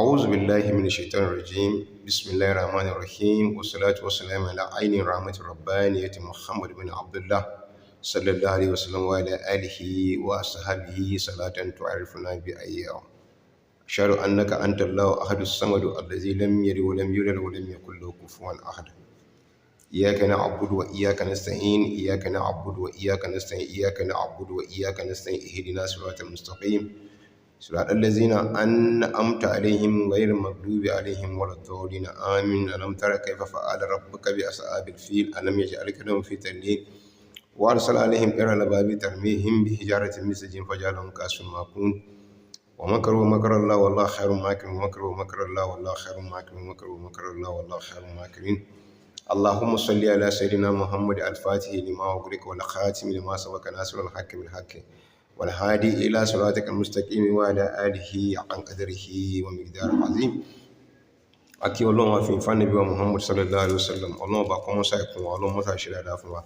أعوذ بالله من الشيطان الرجيم بسم الله الرحمن الرحيم والصلاة والسلام على عين الرحمة الربانية محمد بن عبد الله صلى الله عليه وسلم وعلى آله وصحبه صلاة تعرفنا بأيها. أشهد أنك أنت الله أحد الصمد الذي لم يلد ولم يولد ولم يكن له كفوا أحد. إياك نعبد وإياك نستعين إياك نعبد وإياك نستعين إياك نعبد وإياك نستعين اهدنا الصراط المستقيم صراط الذين أنعمت عليهم غير المغضوب عليهم ولا الضالين آمين. ألم تر كيف فعل ربك بأصحاب الفيل ألم يجعل كيدهم في تضليل وأرسل عليهم طيرا أبابيل ترميهم بحجارة من سجيل فجعلهم كعصف مأكول ومكروا مكر الله والله خير الماكرين ومكروا مكر الله والله خير الماكرين ومكروا مكر الله والله خير الماكرين. اللهم صل على سيدنا محمد الفاتح لما أغلق والخاتم لما سبق ناصر الحق بالحق والهادي إلى صراطك المستقيم وعلى آله عن قدره ومقدار عظيم. Akí Ọlọ́run a fi ìfà Nábì wa Muhammad sallallahu alaihi wasallam. Ọlọ́run bá kọ́ mọ́sá ìkún wa, Ọlọ́run mọ́sá ṣe dáadáa fún wa.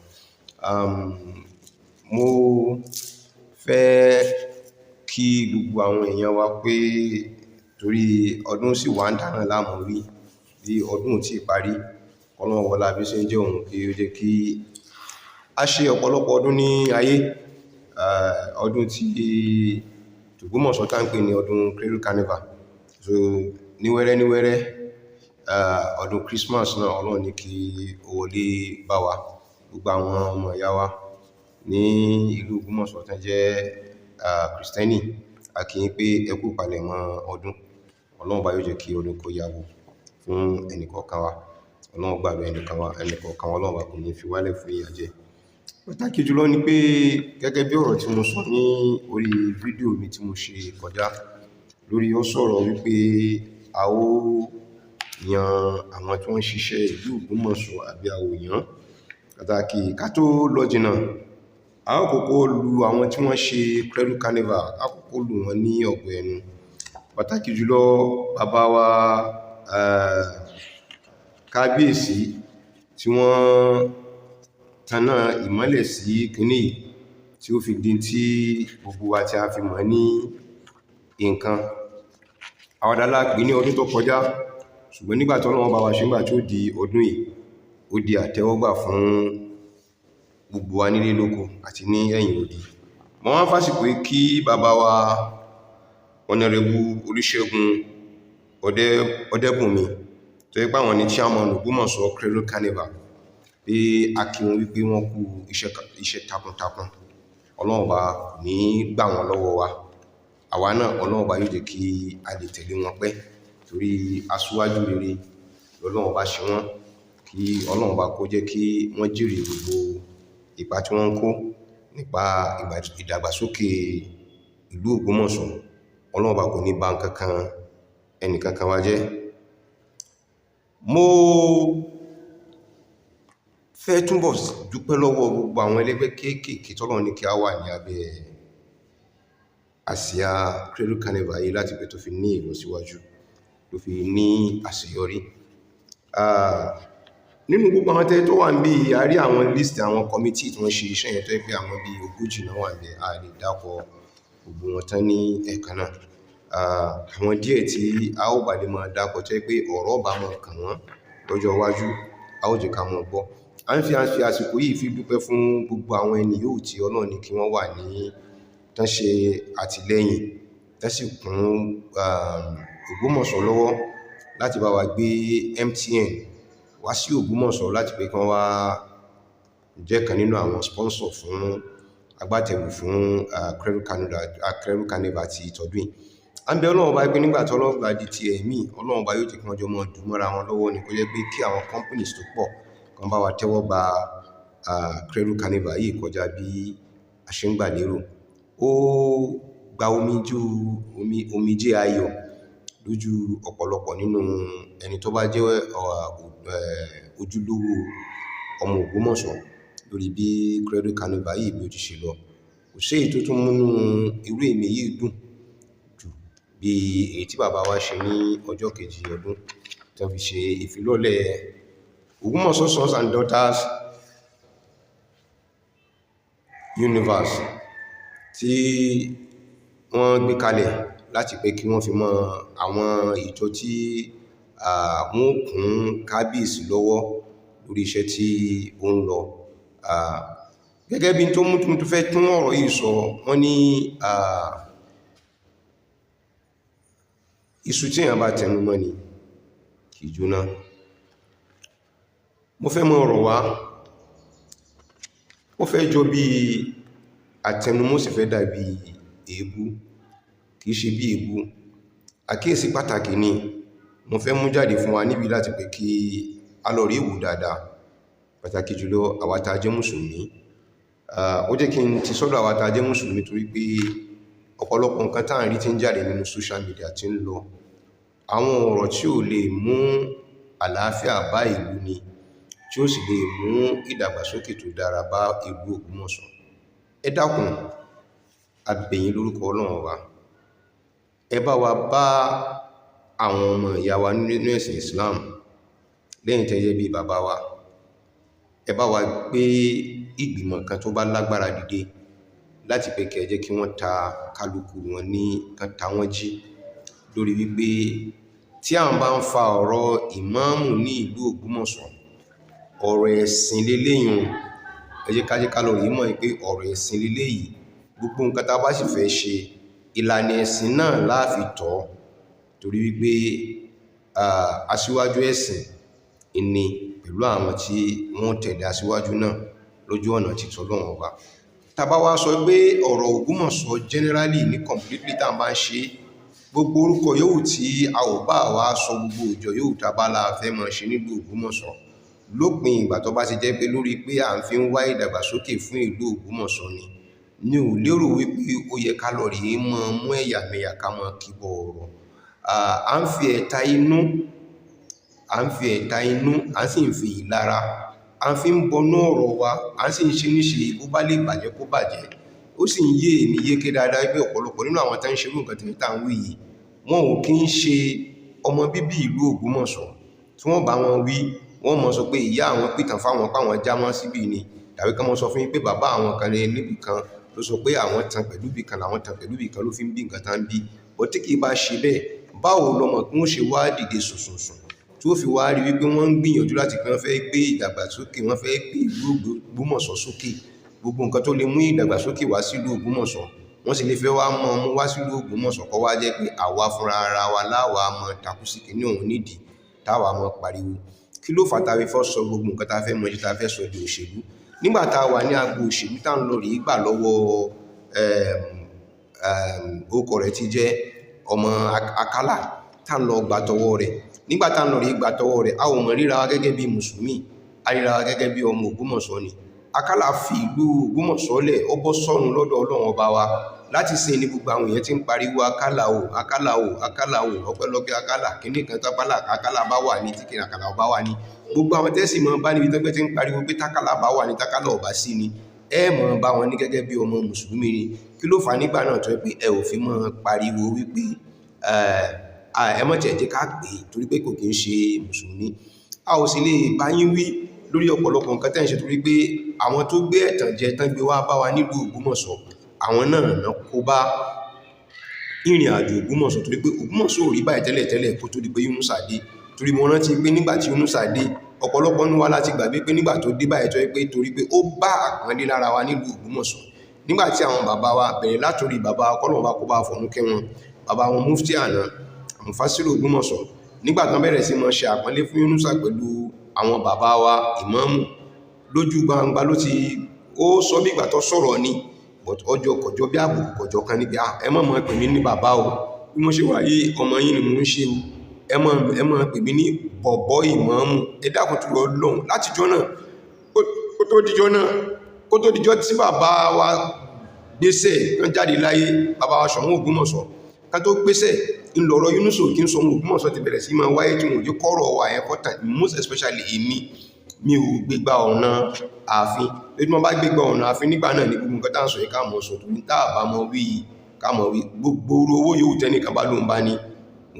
Mo fẹ́ kí gbogbo àwọn èèyàn wa pé torí ọdún sì wà ń dáná láàmú rí bí ọdún tí parí. Ọlọ́run wọlá bí ṣe ń jẹ́ òun kí ó jẹ́ kí a ṣe ọ̀pọ̀lọpọ̀ ọdún ní ayé. Ọdún tí Ògbómọ̀ṣọ́ tá ń pè ní ọdún Cradle Carnival. So ní wẹ́rẹ́ ọdún Christmas náà Ọlọ́run ní kí ó wọlé bá wa. Gbogbo àwọn ọmọ ìyá wa ní ìlú Ògbómọ̀ṣọ́ tán jẹ́ Kristẹni a kí yín pé ẹ kú ìpalẹ̀mọ́ ọdún. Ọlọ́run bá yóò jẹ́ kí ọdún kó yàgò fún ẹnìkọ̀ọ̀kan wa. Ọlọ́run gbàdúrà ẹnìkọ̀ọ̀kan wa Ọlọ́run bá kò ní fi wálẹ̀ fún ìyà jẹ. Pàtàkì jùlọ ni pé gẹ́gẹ́ bí ọ̀rọ̀ tí mo sọ ní orí fídíò mi tí mo ṣe kọjá lórí ó sọ̀rọ̀ wípé a ó yan àwọn tí wọ́n ń ṣiṣẹ́ ìlú Ògbómọ̀ṣọ́ àbí a ò yàn. Pàtàkì ká tó lọ jìnnà a ó kọ́kọ́ lu àwọn tí wọ́n ṣe Cradle Carnival, a kọ́kọ́ lù wọ́n ní ọ̀gọ ẹnu. Pàtàkì jùlọ bàbá wa kábíyèsí tí wọ́n tanná ìmọ́lẹ̀ sí kíní tí ó fi di tí gbogbo wa tí a fi mọ̀ ní nǹkan. Àwàdà pè ní ọdún tó kọjá ṣùgbọ́n nígbà tí Ọlọ́run bá wa ṣe nígbà tí ó di ọdún yìí ó di àtẹ́wọ́gbà fún gbogbo wa nílé lóko àti ní ẹ̀yìn odi. Mo wá fásitì kí bàbá wa Honorable Olúṣẹ́gun Ọdẹ́bùnmi tó yẹ pé àwọn ní chairman Ògbómọ̀ṣọ́ Cradle Carnival pé a kí wọn wípé wọ́n kú iṣẹ́ takuntakun. Ọlọ́run bá ní gbà wọ́n lọ́wọ́ wa. Àwa náà Ọlọ́run bá yóò jẹ́ kí a lè tẹ̀lé wọn pẹ́ torí aṣíwájú rere Ọlọ́run bá ṣe wọ́n kí Ọlọ́run bá kó jẹ́ kí wọ́n jèrè gbogbo ipa tí wọ́n ń kó nípa ìdàgbàsókè ìlú Ògbómọ̀ṣọ́. Ọlọ́run bá kò ní bà nǹkankan ẹnìkankan wa jẹ́. Mo fẹ́ túnbọ̀ dúpẹ́ lọ́wọ́ gbogbo àwọn ẹlẹ́gbẹ́ kéékèèké tọ́lọ́run ní kí a wà ní abẹ́ àsíá Cradle Carnival yìí láti pé tó fi ní ìlọsíwájú tó fi ní àṣeyọrí. Nínú gbogbo àwọn tẹ́ tó wà ń bí a rí àwọn list àwọn committee tí wọ́n ṣe iṣẹ́ yẹn tó yẹ pé àwọn bí 40 náà wà ń bẹ a lè dákọ̀ gbogbo wọn tán ní ẹ̀kan náà. Àwọn díẹ̀ tí a ó bá lè máa dákọ̀ tó yẹ pé ọ̀rọ̀ bá máa kàn wọ́n lọ́jọ́ iwájú a ó jẹ́ ká mọ̀ gbọ́. A ń fi àsìkò yìí fi dúpẹ́ fún gbogbo àwọn ẹni yóò tí Ọlọ́run ní kí wọ́n wà ní tán ṣe àtìlẹ́yìn tán sì kún Ògbómọ̀ṣọ́ lọ́wọ́ láti bá wa gbé MTN wá sí Ògbómọ̀ṣọ́ láti pé kí wọ́n wá jẹ́ kan nínú àwọn sponsor fún agbátẹrù fún Cradle Carnival ti ìtọ́dún yìí. A ń bẹ Ọlọ́run bá gbé nígbà tí Ọlọ́run bá di ti ẹ̀mí Ọlọ́run bá yóò jẹ́ kí wọ́n jọ mọ́ dùn mọ́ra wọn lọ́wọ́ ní kó jẹ́ pé kí àwọn companies tó pọ̀ kan bá wa tẹ́wọ́ gba Cradle Carnival yìí kọjá bí a ṣe ń gbà lérò. Ó gba omijé ayọ̀ lójú ọ̀pọ̀lọpọ̀ nínú ẹni tó bá jẹ́ ojúlówó ọmọ Ògbómọ̀ṣọ́ lórí bí Cradle Carnival yìí bí ó ti ṣe lọ. Kò sí èyí tó tún múnú irú èmi yìí dùn jù bí èyí tí bàbá wa ṣe ní ọjọ́ kejì ọdún tí wọ́n fi ṣe ìfilọ́lẹ̀ Ògbómọ̀ṣọ́ Sons and Daughters Universe tí wọ́n gbé kalẹ̀ láti pé kí wọ́n fi mọ́ àwọn ìjọ tí wọ́n kún kábíyèsí lọ́wọ́ lórí iṣẹ́ tí ó ń lọ. Gẹ́gẹ́ bí tó mú tó fẹ́ tún ọ̀rọ̀ yìí sọ, wọ́n ní iṣu tí èèyàn bá tẹnu mọ́ ni kì í jóná. Mo fẹ́ mọ́ ọ̀rọ̀ wá, ó fẹ́ jọ bí àtẹnumọ́ sì fẹ́ dàbí èébú, kì í ṣe bí èébú. Àkíyèsí pàtàkì ni mo fẹ́ mú jáde fún wa níbi láti pé kí a lọ rí ìwò dáadáa, pàtàkì jùlọ àwa tá jẹ́ mùsùlùmí. Ó jẹ́ kí n ti sọ́dọ̀ àwa tá jẹ́ mùsùlùmí torí pé ọ̀pọ̀lọpọ̀ nǹkan tá à ń rí tí ń jáde nínú social media tí ń lọ, àwọn ọ̀rọ̀ tí ò lè mú àlàáfíà bá ìlú ni, tí ó sì lè mú ìdàgbàsókè tó dára bá ìlú Ògbómọ̀ṣọ́. Ẹ dákun, a bẹ̀ yín lórúkọ Ọlọ́run wa, ẹ bá wa bá àwọn ọmọ ìyá wa nínú ẹ̀sìn Islam lẹ́yìn tẹ́yẹ bí bàbá wa, ẹ bá wa gbé ìgbìmọ̀ kan tó bá lágbára dìde láti pé kẹ́ jẹ́ kí wọ́n ta kálukú wọn ní kan ta wọ́n jí lórí wípé tí àwọn bá ń fa ọ̀rọ̀ ìmáàmù ní ìlú Ògbómọ̀ṣọ́, ọ̀rọ̀ ẹ̀sìn leléyìn, ẹ jẹ́ ká lọ rí mọ̀ pé ọ̀rọ̀ ẹ̀sìn leléyìí, gbogbo nǹkan tá bá sì fẹ́ ṣe ìlànà ẹ̀sìn náà la fi tọ́, torí wípé aṣíwájú ẹ̀sìn ìní pẹ̀lú àwọn tí wọ́n tẹ̀lé aṣíwájú náà lójú ọ̀nà títọ́ Ọlọ́run Ọba. Tá bá wá sọ pé ọ̀rọ̀ Ògbómọ̀ṣọ́ generally ní completely tá bá ń ṣe, gbogbo orúkọ yòówù tí a ò bá wá sọ, gbogbo ìjọ yòówù tá bá la fẹ́ mọ̀ ṣe nílùú Ògbómọ̀ṣọ́, lópin ìgbà tó bá ti jẹ́ pé lórí pé à ń fi ń wá ìdàgbàsókè fún ìlú Ògbómọ̀ṣọ́ ni, ní ò lérò wípé ó yẹ ká lọ rí mọ́ mú ẹ̀yàmẹ̀yà ká mọ́ kíbọ̀ ọ̀rọ̀. À ń fi ẹ̀ta inú, à ń sì ń fi ìlara, à ń fi ń bọnú ọ̀rọ̀ wa, à ń sì ń ṣe níṣe ó bá lè bàjẹ́ kó bàjẹ́. Ó sì ń yé èmi yéké dáadáa wípé ọ̀pọ̀lọpọ̀ nínú àwọn tá ń ṣerú nǹkan tí tá ń wí yìí, wọn ò kí ń ṣe ọmọ bíbí ìlú Ògbómọ̀ṣọ́. Tí wọ́n bá wọn wí, wọ́n mọ̀ sọ pé ìyá àwọn pìtàn fáwọn páwọn jámọ́ síbí ni, tàbí ká mọ́ sọ fún yín pé bàbá àwọn kan níbi kan ló sọ pé àwọn tan pẹ̀lú bí kan, làwọn tan pẹ̀lú bí kan ló fi ń bí nǹkan tá ń bí. Bọ́ tí kìí bá ṣe bẹ́ẹ̀, báwo lọmọ kí wọ́n ṣe wá dìde sùnsùnsùn tí ó fi wá rí wípé wọ́n ń gbìyànjú láti pé wọ́n fẹ́ gbé ìdàgbàsókè, wọ́n fẹ́ gbé ìlú Ògbómọ̀ṣọ́ sókè, gbogbo nǹkan tó lè mú ìdàgbàsókè wá sí ìlú Ògbómọ̀ṣọ́ wọ́n sì lè fẹ́ wá mú wá sí ìlú Ògbómọ̀ṣọ́ kó wá jẹ́ pé àwa fúnra ara wa láwa mọ̀ takú sí kìíní òun nídìí táwa mọ̀ pariwo. Kí ló fà tá fi fọ́ sọ gbogbo nǹkan tá fẹ́ mọ̀ sí tá fẹ́ sọ di òṣèlú? Nígbà tá wà ní agbo òṣèlú tá ń lọ rí gbà lọ́wọ́ orúkọ rẹ̀ ti jẹ́ ọmọ Akálà, tá ń lọ gbà tọwọ́ rẹ̀. Nígbà tá ń lọ rí gbà tọwọ́ rẹ̀, a ò mọ̀ ríra wa gẹ́gẹ́ bí mùsùlùmí, a ríra wa gẹ́gẹ́ bí ọmọ Ògbómọ̀ṣọ́ ni. Akálà fi ìlú Ògbómọ̀ṣọ́ lẹ̀, ó bọ́ sọ́run lọ́dọ̀ Ọlọ́run Ọba wa. Láti sin ní gbogbo àwọn èèyàn tí ń pariwo Akálà o, Akálà o, Akálà o, ọpẹ́lọpẹ́ Akálà, kíní kan tápálà Akálà bá wà ní tí kìí Akálà bá wà ní. Gbogbo àwọn tẹ́sì mọ́ bá níbi tọ́gbẹ́ tí ń pariwo pé tákàlà bá wà ní tákàlà ọ̀bá sí ni, ẹ mọ̀ bá wọn ní gẹ́gẹ́ bí ọmọ mùsùlùmí ni. Kí ló fà nígbà náà tó pé ẹ ò fi mọ́ pariwo wípé ẹ mọ̀ tẹ̀ jẹ́ ká pè torí pé kò kí ń ṣe mùsùlùmí. A ò sì lè bá yín wí lórí ọ̀pọ̀lọpọ̀ nǹkan tẹ́ ń ṣe torí pé àwọn tó gbé ẹ̀tàn jẹ tán gbé wá bá wa nílùú Ògbómọ̀ṣọ́, àwọn náà kó bá ìrìn àjò Ògbómọ̀ṣọ́ torí pé Ògbómọ̀ṣọ́ ò rí báyìí tẹ́lẹ̀ kó tó di pé Yunusa dé. Torí mo rántí pé nígbà tí Yunusa dé, ọ̀pọ̀lọpọ̀ ní wa láti gbàgbé pé nígbà tó dé báyìí tó yẹ pé torí pé ó bá àpọ́nlé lára wa nílùú Ògbómọ̀ṣọ́. Nígbà tí àwọn bàbá wa bẹ̀rẹ̀ látòrí bàbá Ọlọ́run bá kó bá fọ̀run kẹ́ wọn, bàbá wọn mufti àná, Mufasiru Ògbómọ̀ṣọ́, nígbà tán bẹ̀rẹ̀ sí mọ́ ṣe àpọ́nlé fún Yunusa pẹ̀lú àwọn bàbá wa ìmáàmù, lójú gbangba ló ti ó sọ bí ìgbà tó sọ̀rọ̀ ni, but ọjọ́ kọjọ́ bí àbùkù kọjọ́ kan níbi ẹ má mọ̀ pè mí ní bàbá o, bí mo ṣe wà yìí ọmọ yín ni mò ń ṣe o, ẹ má pè mí ní bọ̀bọ́ ìmáàmù. Ẹ dákun tó lọ lọ́hùn látijọ́ náà kó tó dijọ́ tí bàbá wa gbéṣẹ̀ kan jáde láyé, bàbá wa Ṣọ̀ún Ògbómọ̀ṣọ́ ká tó gbéṣẹ̀ ńlọrọ̀ Yunusa kí ń sọ Ògbómọ̀ṣọ́ ti bẹ̀rẹ̀ sí máa wáyé tí wọ́n jẹ́ kọ́rọ̀ wà yẹn kọ́ta, most especially èmi, mi ò gbégbá ọ̀nà ààfin. Lójú mọ́ bá gbégbá ọ̀nà ààfin nígbà náà ní gbogbo nǹkan tá ń sọ yìí ká mọ̀ sọ torí tá bá mọ̀ wí ká mọ̀ wí gbogbo owó yóò tẹ́ nìkan bá lóun bá ní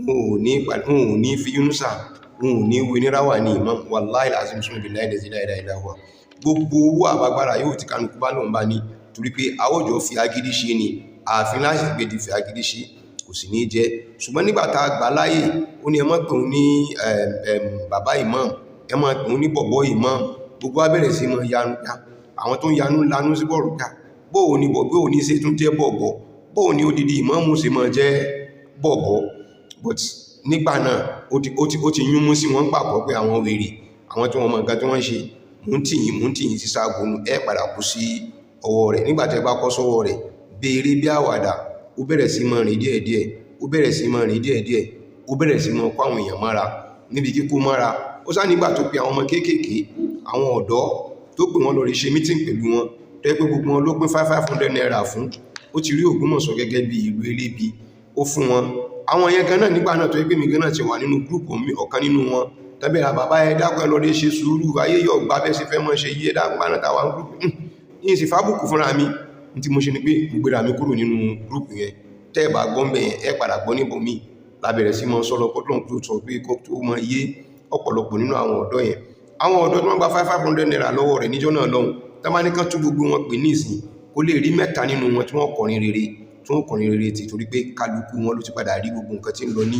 wọn ò ní fi Yunusa, wọn ò ní wé ní ráwà ní imam, wallahi azim sunu billahi la ilaha illa huwa. Gbogbo owó àbágbára yóò ti kánukú bá lóun bá ní torí pé àwọ́jọ́ fi agídí ṣe ni, ààfin láti gbé di fi agídí ṣe. kò sì ní jẹ́. Ṣùgbọ́n nígbà tá a gbà láyè ó ní ẹ má pè òun ní bàbá imam, ẹ má pè òun ní bọ̀bọ́ imam. Gbogbo wa bẹ̀rẹ̀ sí mọ́ yanu ká, àwọn tó ń yanu lanú sí bọ̀rọ̀ ká, bóò ní bọ̀bọ́ ò ní ṣe tún jẹ́ bọ̀bọ́, bóò ní odidi imam ṣe mọ́ jẹ́ bọ̀bọ́. But nígbà náà ó ti yún mú sí wọn pàpọ̀ pé àwọn wèrè, àwọn tí wọ́n mọ̀ nǹkan tí wọ́n ṣe, mú tì yín sí sáàgùnù ẹ padà kú sí ọwọ́ rẹ̀. Nígbà tẹ́ bá kọ́ sọ́wọ́ rẹ̀ béèrè bí àwàdà, ó bẹ̀rẹ̀ sí mọ́ rìn díẹ̀díẹ̀, ó bẹ̀rẹ̀ sí mọ́ rìn díẹ̀díẹ̀, ó bẹ̀rẹ̀ sí mọ́ kó àwọn èèyàn mára. Níbi kíkó mára ó sá nígbà tó pe àwọn ọmọ kéékèèké, àwọn ọ̀dọ́ tó pè wọ́n lọ rí ṣe mítìn pẹ̀lú wọn, tó yẹ pé gbogbo wọn ló pín 500 naira fún. Ó ti rí Ògbómọ̀ṣọ́ gẹ́gẹ́ bí ìlú elébi, ó fún wọn. Àwọn yẹn gan náà nígbà náà tó yẹ pé mi gan náà ti wà nínú gúrùpù ọ̀kan nínú wọn, tẹ́bẹ̀rẹ̀ bàbá ẹ dákun ẹ lọ lè ṣe sùúrù, ayé yóò gbá bẹ́ sí fẹ́ mọ́ ṣe yí ẹ dákun náà tàwà gúrùpù yìí sì fábùkù fúnra mi. Tí mo ṣe ni pé gbéra mi kúrò nínú gúrùpù yẹn, tẹ́ bá gbọ́n bẹ̀ yẹn ẹ padà gbọ́ níbò míì. Lábẹ̀rẹ̀ sí mọ́ sọ́lọ́ kọ́tùn tó sọ pé kó tó mọ iye ọ̀pọ̀lọpọ̀ nínú àwọn ọ̀dọ́ yẹn. Àwọn ọ̀dọ́ tí wọ́n gba 500 naira lọ́wọ́ rẹ̀ níjọ́ náà lọ́hùn, tá bá ní kán tún gbogbo wọn pè ní ìsìn, kó lè rí mẹ́ta nínú wọn tí wọ́n kọrin rere ti torí pé kálukú wọn ló ti padà rí gbogbo nǹkan tí ń lọ ní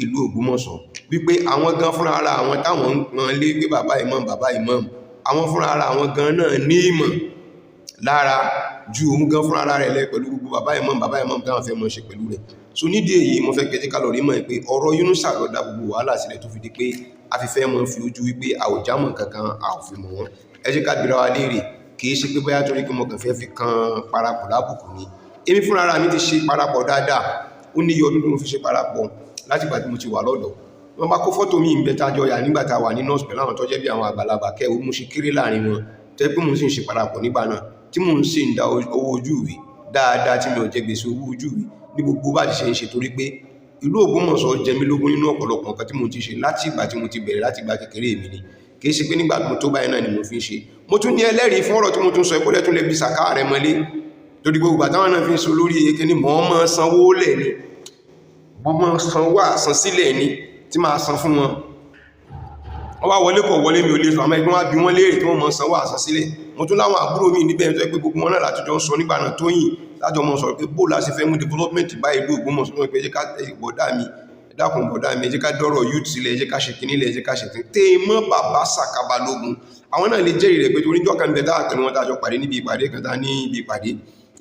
ìlú Ògbómọ̀ṣọ́. Wípé àwọn gan fúnra ara àwọn táwọn ń pọn lé pé bàbá imam, àwọn fúnra ara àwọn gan náà ní ìmọ̀ lára ju òun gan fúnra ara rẹ̀ lẹ pẹ̀lú gbogbo bàbá imam táwọn fẹ́ mọ́ ṣe pẹ̀lú rẹ̀. So nídìí èyí mo fẹ́ kẹjẹ́ kálọ̀rí mọ̀ pé ọ̀rọ̀ Yunusa ló dá gbogbo wàhálà sílẹ̀ tó fi di pé a fi fẹ́ mọ́ fi ojú wípé àwòjámọ̀ kankan a ò fi mọ̀ wọ́n. Ẹ jẹ́ ká bira wa léèrè, kìí ṣe pé bóyá torí pé mo kàn fẹ́ fi kan parapọ̀ lábùkù ni. Èmi fúnra ara mi ti ṣe parapọ̀ dáadáa, ó ní iye ọdún tó mo fi ṣe parapọ̀ láti ìgbà tí mo ti wà lọ́dọ̀. Wọ́n bá kó fọ́tò mi ìbẹ́ tájọ yà nígbà tá a wà ní nọ́ọ̀sì pẹ̀lú àwọn tó jẹ́ bí àwọn àgbàlagbà kẹ́ ó mú ṣe kéré láàrin wọn, tẹ́ pé mo sì ń ṣe parapọ̀ nígbà náà tí mo ń ṣe ń da owó ojú ìwé dáadáa tí mi ò jẹ gbèsè owó ojú ìwé ní gbogbo bá ti ṣe ń ṣe torí pé ìlú Ògbómọ̀ṣọ́ jẹ mí lógún nínú ọ̀pọ̀lọpọ̀ nǹkan tí mo ti ṣe láti ìgbà tí mo ti bẹ̀rẹ̀ láti ìgbà kékeré mi ni. Kìí ṣe pé nígbà tó báyìí náà ni mo fi ń ṣe. Mo tún ní ẹlẹ́rìí fún ọ̀rọ̀ tí mo tún sọ ìpínlẹ̀ tún lè bí sàká rẹ̀ mọ́lé torí gbogbo àtàwọn náà fi ń so lórí eke ní mọ́ mọ́ sanwó lẹ̀ ni, mo mọ́ sanwó àsan sílẹ̀ ni tí máa san fún wọn. Wọ́n wá wọlé kọ̀ wọlé mi ò lè sọ àmọ́ ẹgbẹ́ wọn bí wọ́n léèrè tí wọ́n mọ́ sanwó àsan sílẹ̀. Mo tún láwọn àbúrò mi níbẹ̀ tó yẹ pé gbogbo wọn náà látijọ́ ń sọ nígbà náà Tóyìn lájọ mọ́ sọ̀rọ̀ pé bóòlù láti fẹ́ mú development bá ìlú Ògbómọ̀ṣọ́ pé ẹ jẹ́ ká bọ̀dá mi dákun bọ̀dá mi ẹ jẹ́ ká dọ́rọ̀ youth sílẹ̀ ẹ jẹ́ ká ṣe kìnílẹ̀ ẹ jẹ́ ká ṣe tèèmọ́ bàbá Saka Balógun. Àwọn náà lè jẹ́rìí rẹ̀ pé torí jọ́ kan bẹ̀ dáa pẹ̀lú wọn tájọ pàdé níbi ìpàdé kan tá ní ibi ìpàdé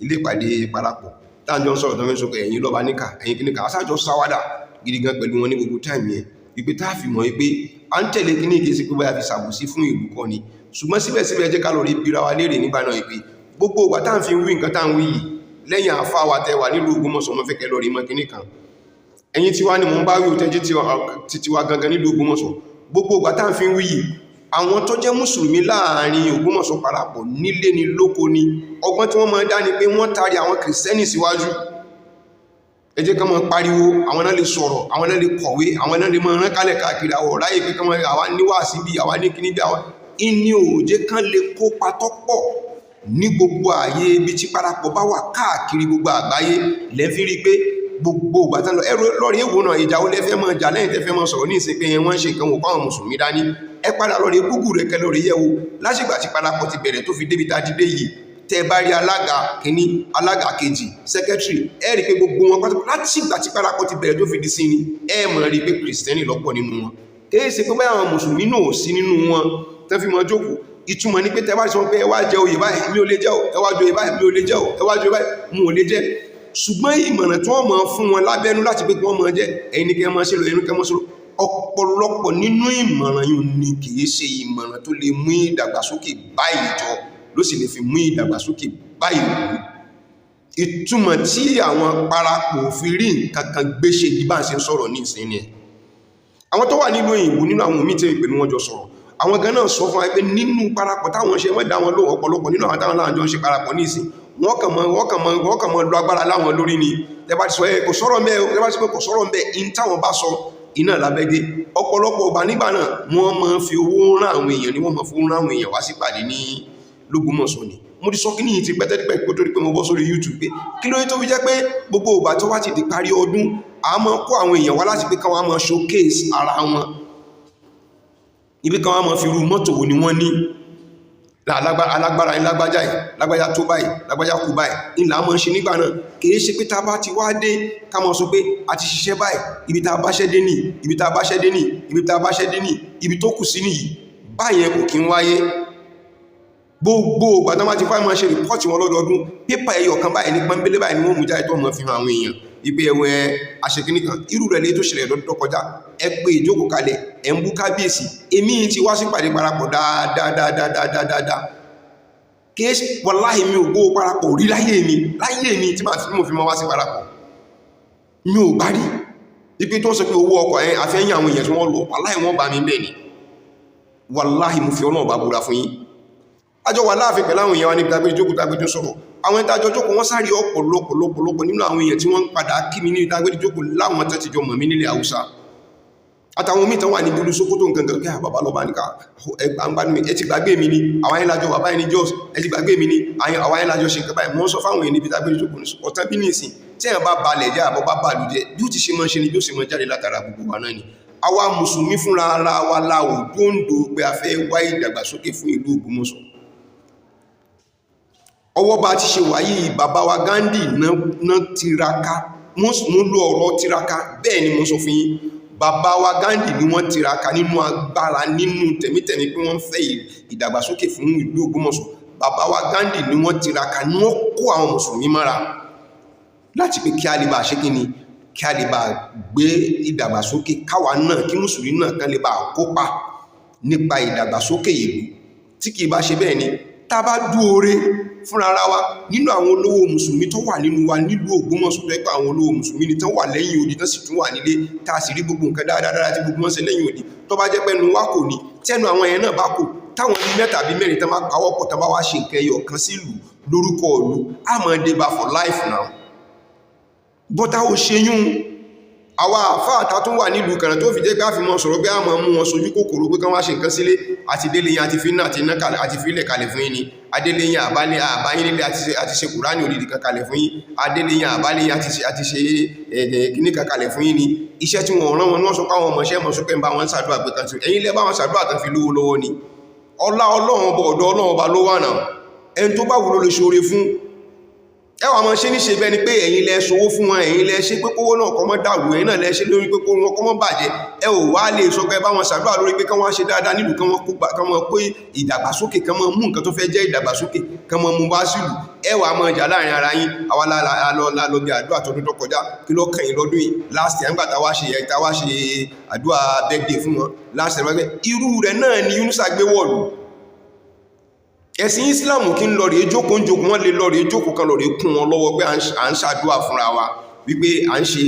ilé ìpàdé parapọ̀ tájọ ń sọ̀rọ̀ tó ń sọ pé ẹ̀yin lọ́ba níkà ẹ̀yin kìníkà aṣájọ sáwádà gidi gan pẹ̀lú wọn ní gbogbo táìmì yẹn wípé tá a fi mọ̀ wípé à ń tẹ̀lé kíní ìkéṣe pé báyà fi ṣàbòsí fún ìlú kọ́ ni. Ṣùgbọ́n síbẹ̀síbẹ̀ jẹ́ ká lọ rí bíra wa léèrè nígbà náà pé gbogbo ìgbà tá à ń fi wí nǹkan tá à ń wí yìí lẹ́yìn àfa wa tẹ wà nílùú Ògbómọ̀ṣọ́ mo fẹ́ kẹ́ lọ rí mọ́ kíní kan. Ẹ̀yin tiwa ni mò ń bá wí òtẹ́jú tiwa gangan nílùú Ògbómọ̀ṣọ́. Gbogbo ìgbà tá à ń fi wí yìí àwọn tó jẹ́ mùsùlùmí láàrin Ògbómọ̀ṣọ́ parapọ̀ nílé ni lóko ni ọgbọ́n tí wọ́n máa dá ni pé wọ́n tari àwọn kìrìsìtẹ́nì síwájú. Ẹ jẹ́ ká máa pariwo, àwọn náà lè sọ̀rọ̀, àwọn náà lè kọ̀wé, àwọn náà lè máa rán kálẹ̀ káàkiri àwọ̀ ráyè pé kán àwa níwà síbi àwa ní kíní bí àwa ìní òòjẹ́ kan lè kópa tọ́pọ̀ ní gbogbo ààyè ibi tí parapọ̀ bá wà káàkiri gbogbo àgbáyé lẹ́fí rí pé gbogbo ìgbàtán lọ ẹ̀rọ lọ́rí èwò náà ìjà ó lẹ́fẹ́ mọ́ jà lẹ́yìn tẹ́fẹ́ mọ́ sọ̀rọ̀ ní ìsìn pé wọ́n ń ṣe nǹkan wò fáwọn mùsùlùmí dání ẹ padà lọ́rí gúgù rẹ̀ kẹ́ lọ́rí yẹ̀wò lásìgbà tí parapọ̀ ti bẹ̀rẹ̀ tó fi débi tá a dìde yìí tẹ́ bá rí alága kìíní alága kejì sẹ́kẹ́tìrì ẹ rí pé gbogbo wọn pátá láti ìgbà tí parapọ̀ ti bẹ̀rẹ̀ tó fi di sí ni ẹ mọ̀ rí pé kìrìsìtẹ́nì lọ́pọ̀ nínú wọn kìí ṣe pé báyà àwọn mùsùlùmí náà ò sí nínú wọn tẹ́ fi mọ́ jókòó ìtumọ̀ ní pé tẹ́ bá sọ pé ẹ wá jẹ oyè báyìí mi ò lè jẹ́ o ẹ wá jẹ oyè báyìí mi ò lè jẹ́ o ẹ wá jẹ oyè báyìí mo ò lè jẹ́ ṣùgbọ́n ìmọ̀ràn tí wọ́n mọ̀ fún wọn lábẹ́nú láti pé kí wọ́n mọ̀ jẹ́ ẹ̀yin ní kẹ́ mọ́ ṣe lọ ẹ̀yin ní kẹ́ mọ́ ṣe lọ ọ̀pọ̀lọpọ̀ nínú ìmọ̀ràn yìí ni kìí ṣe ìmọ̀ràn tó lè mú ìdàgbàsókè bá ìjọ ló sì lè fi mú ìdàgbàsókè bá ìlú ìtumọ̀ tí àwọn parapọ̀ fi rí nǹkan kan gbéṣe bí bá ń ṣe sọ̀rọ̀ ní ìsìn ni àwọn tó wà nínú òyìnbó nínú àwọn omi tí ìpè ní wọ́n jọ sọ̀rọ̀ àwọn gan náà sọ fún wa pé nínú parapọ̀ táwọn ṣe wọ́n dá wọn lóhùn ọ̀pọ̀lọpọ̀ nínú àwọn táwọn láàjọ ń ṣe parapọ̀ ní ìsìn wọ́n kàn mọ́ lọ agbára láwọn lórí ni tẹ́bá ti sọ kò sọ̀rọ̀ mẹ́ tẹ́bá ti sọ kò sọ̀rọ̀ mẹ́ in táwọn bá sọ iná lábẹ́gẹ́ ọ̀pọ̀lọpọ̀ ọba nígbà náà wọ́n máa fi owó rán àwọn èèyàn ni wọ́n máa fi owó rán àwọn èèyàn wá sí pàdé ní l'Ógbómọ̀ṣọ́ ni mo ti sọ kí ní ti pẹ́tẹ́pẹ́ kó tó rí pé mo bọ́ sórí YouTube pé kí ló tó fi jẹ́ pé gbogbo ìgbà tó wá ti di parí ọdún a máa kó àwọn èèyàn wá láti pé káwọn máa showcase ara wọn ibi káwọn máa fi irú mọ́tò wo ni wọ́n ní alágbára ní lágbájá yìí, lágbájá tó báyìí, lágbájá kú báyìí ìlà mọ́ ṣe nígbà náà. Kìí ṣe pé tá bá ti wá dé ká mọ́ sọ pé a ti ṣiṣẹ́ báyìí, ibi tá bá ṣẹ́ dé ní, ibi tá bá ṣẹ́ dé ní, ibi tá bá ṣẹ́ dé ní, ibi tó kù sí nìyí. Báyẹn kò kí ń wáyé. Gbogbo ìgbà tó máa ti fáwọn máa ṣe rìpọ́ọ̀tì wọn lọ́dọọdún, pépà ẹyọ kan báyìí ní pọ́nbélé báyìí ni wọ́n mú jáde tó mọ̀ fi hàn àwọn èèyàn ibi ẹwẹ́ aṣèkíní kan. Irú rẹ̀ lè tó ṣẹlẹ̀ lọ́dún tó kọjá, ẹ pé ìjókòó kalẹ̀ ẹ ń bú kábíyèsí, èmi ti wá sí pàdé parapọ̀ dáadáa. Kéèsì wàláhì mi ò gbó parapọ̀ rí láyé mi tí mo fi mọ́ wá sí parapọ̀. Mi ò bá rí ipi tó sọ pé owó ọkọ̀ ẹ̀ àfẹ́yìn àwọn èèyàn tí wọ́n lọ, wàláhì wọ́n bá mi bẹ́ẹ̀ ni. Wàláhì mo fi Ọlọ́run bá búra fún yín. Àjọ wà láàfin pẹ̀lú àwọn èèyàn wa níbi tàbí jókòó sọ̀rọ̀. Àwọn ìtajọ jókòó wọ́n sáré ọ̀pọ̀lọpọ̀ nínú àwọn èèyàn tí wọ́n ń padà kí mi ní ìtagbé jókòó láwọn tẹ́ ti jọ mọ̀ mí nílẹ̀ Haúsá. Àtàwọn omi tán wà ní bílú Sókótó nǹkan kí àbàbà lọ bá ní ká ẹgbàgbàmí ẹ ti gbàgbé mi ní àwọn ayélájọ bàbá ẹni Jos ẹ ti gbàgbé mi ní àwọn ayélájọ ṣe nǹkan báyìí mọ́ sọ fáwọn èèyàn níbi tàbí jókòó ní ọ̀tán bí nìsín tí ẹ̀ bá balẹ̀ jẹ́ àbọ̀ bá bàlù jẹ́ bí ó ti ṣe mọ́ ṣe ni bí ó ṣe mọ́ jáde látara gbogbo wa náà ni. Àwa mùsùlùmí fúnra ara wa la ò dóńdó pé a fẹ́ wá ìdàgbàsókè fún ìlú Ògbómọ̀ṣọ́. Ọwọ́ bá ti ṣe wáyé bàbá wa Gandhi ná tiraka, mú lò ọ̀rọ̀ tiraka, bẹ́ẹ̀ ni mo sọ fún yín. Bàbá wa Gandhi ni wọ́n tiraka nínú agbára nínú tẹ̀mítẹ̀mí pé wọ́n fẹ́ ìdàgbàsókè fún ìlú Ògbómọ̀ṣọ́. Bàbá wa Gandhi ni wọ́n tiraka ní wọ́n kó àwọn mùsùlùmí mọ́ra láti pé kí a lè bá ṣe kí ni, kí a lè bá gbé ìdàgbàsókè káwa náà kí mùsùlùmí náà kan lè bá kópa nípa ìdàgbàsókè ìlú. Tí kìí bá ṣe bẹ́ẹ̀ ni tá bá dúore fúnra ara wa nínú àwọn olówó mùsùlùmí tó wà nínú wa nílùú Ògbómọ̀ṣọ́ tó ẹgbẹ́ àwọn olówó mùsùlùmí ni tán wà lẹ́yìn odi tán sì tún wà nílé tá a sì rí gbogbo nǹkan dáadáa tí gbogbo wọn ṣe lẹ́yìn odi tó bá jẹ́ pé ẹnu wa kò ní tẹ́nu àwọn ẹ̀yẹn náà bá kò táwọn bí mẹ́ta bí mẹ́rin tán bá pawọ́pọ̀ tán bá wá ṣe nǹkan ẹyọ kan sí ìlú lórúkọ ìlú a máa dé bá for life now. Bọ́tá ò ṣe yún àwa àfáàtà tó wà nílùú kan tó fi jẹ́ ká fi mọ́ sọ̀rọ̀ pé a máa mú wọn sojú kòkòrò pé kán wá ṣe nǹkan sílé àti déléyìn àti fi náà àti fi ilẹ̀ kalẹ̀ fún yín ni adéléyìn àbáyín nílé àti ṣe kùránì òdìdí kan kalẹ̀ fún yín adéléyìn àbáléyìn àti ṣe kíní kan kalẹ̀ fún yín ni iṣẹ́ tí wọ́n rán wọn ní wọ́n sọ káwọn ọmọ iṣẹ́ mọ̀sókè ń bá wọn ṣàdúrà pé kan tí ẹ̀yin lẹ́ bá wọn ṣàdúrà tán fi lówó lọ́wọ́ ni ọlá Ọlọ́run ọba ọ̀dọ̀ Ọlọ́run ọba ló wà náà ẹni tó bá wù ló lè ṣoore fún ẹwà mọ́ ṣe ní ṣe bẹ́ni pé ẹ̀yin lẹ ṣòwò fún wọn ẹ̀yin lẹ ṣe pé kówó náà kó má dàrú ẹ̀yin náà lẹ ṣe lórí pé kówó wọn kó má bàjẹ́ ẹ ò wá lè sọ pé bá wọn ṣàdúrà lórí pé kán wọ́n ṣe dáadáa nílùú kán wọ́n pé ìdàgbàsókè kán mọ́ mú nǹkan tó fẹ́ jẹ́ ìdàgbàsókè kán mọ́ mú wá sílùú ẹwà mọ́ ìjà láàrin ara yín àwa lọ bí àdúrà tọdún tó kọjá kí ló kàn yín lọ́dún yìí last year nígbà táwa ṣe àdúrà birthday fún wọn last year irú rẹ̀ náà ni Yunusa gbé wọ̀lú ẹ̀sìn Islam kí ń lọ rèé jókòó wọ́n lè lọ rèé jókòó kan lọ rèé kún wọn lọ́wọ́ pé à ń ṣàdúrà fúnra wa wípé à ń ṣe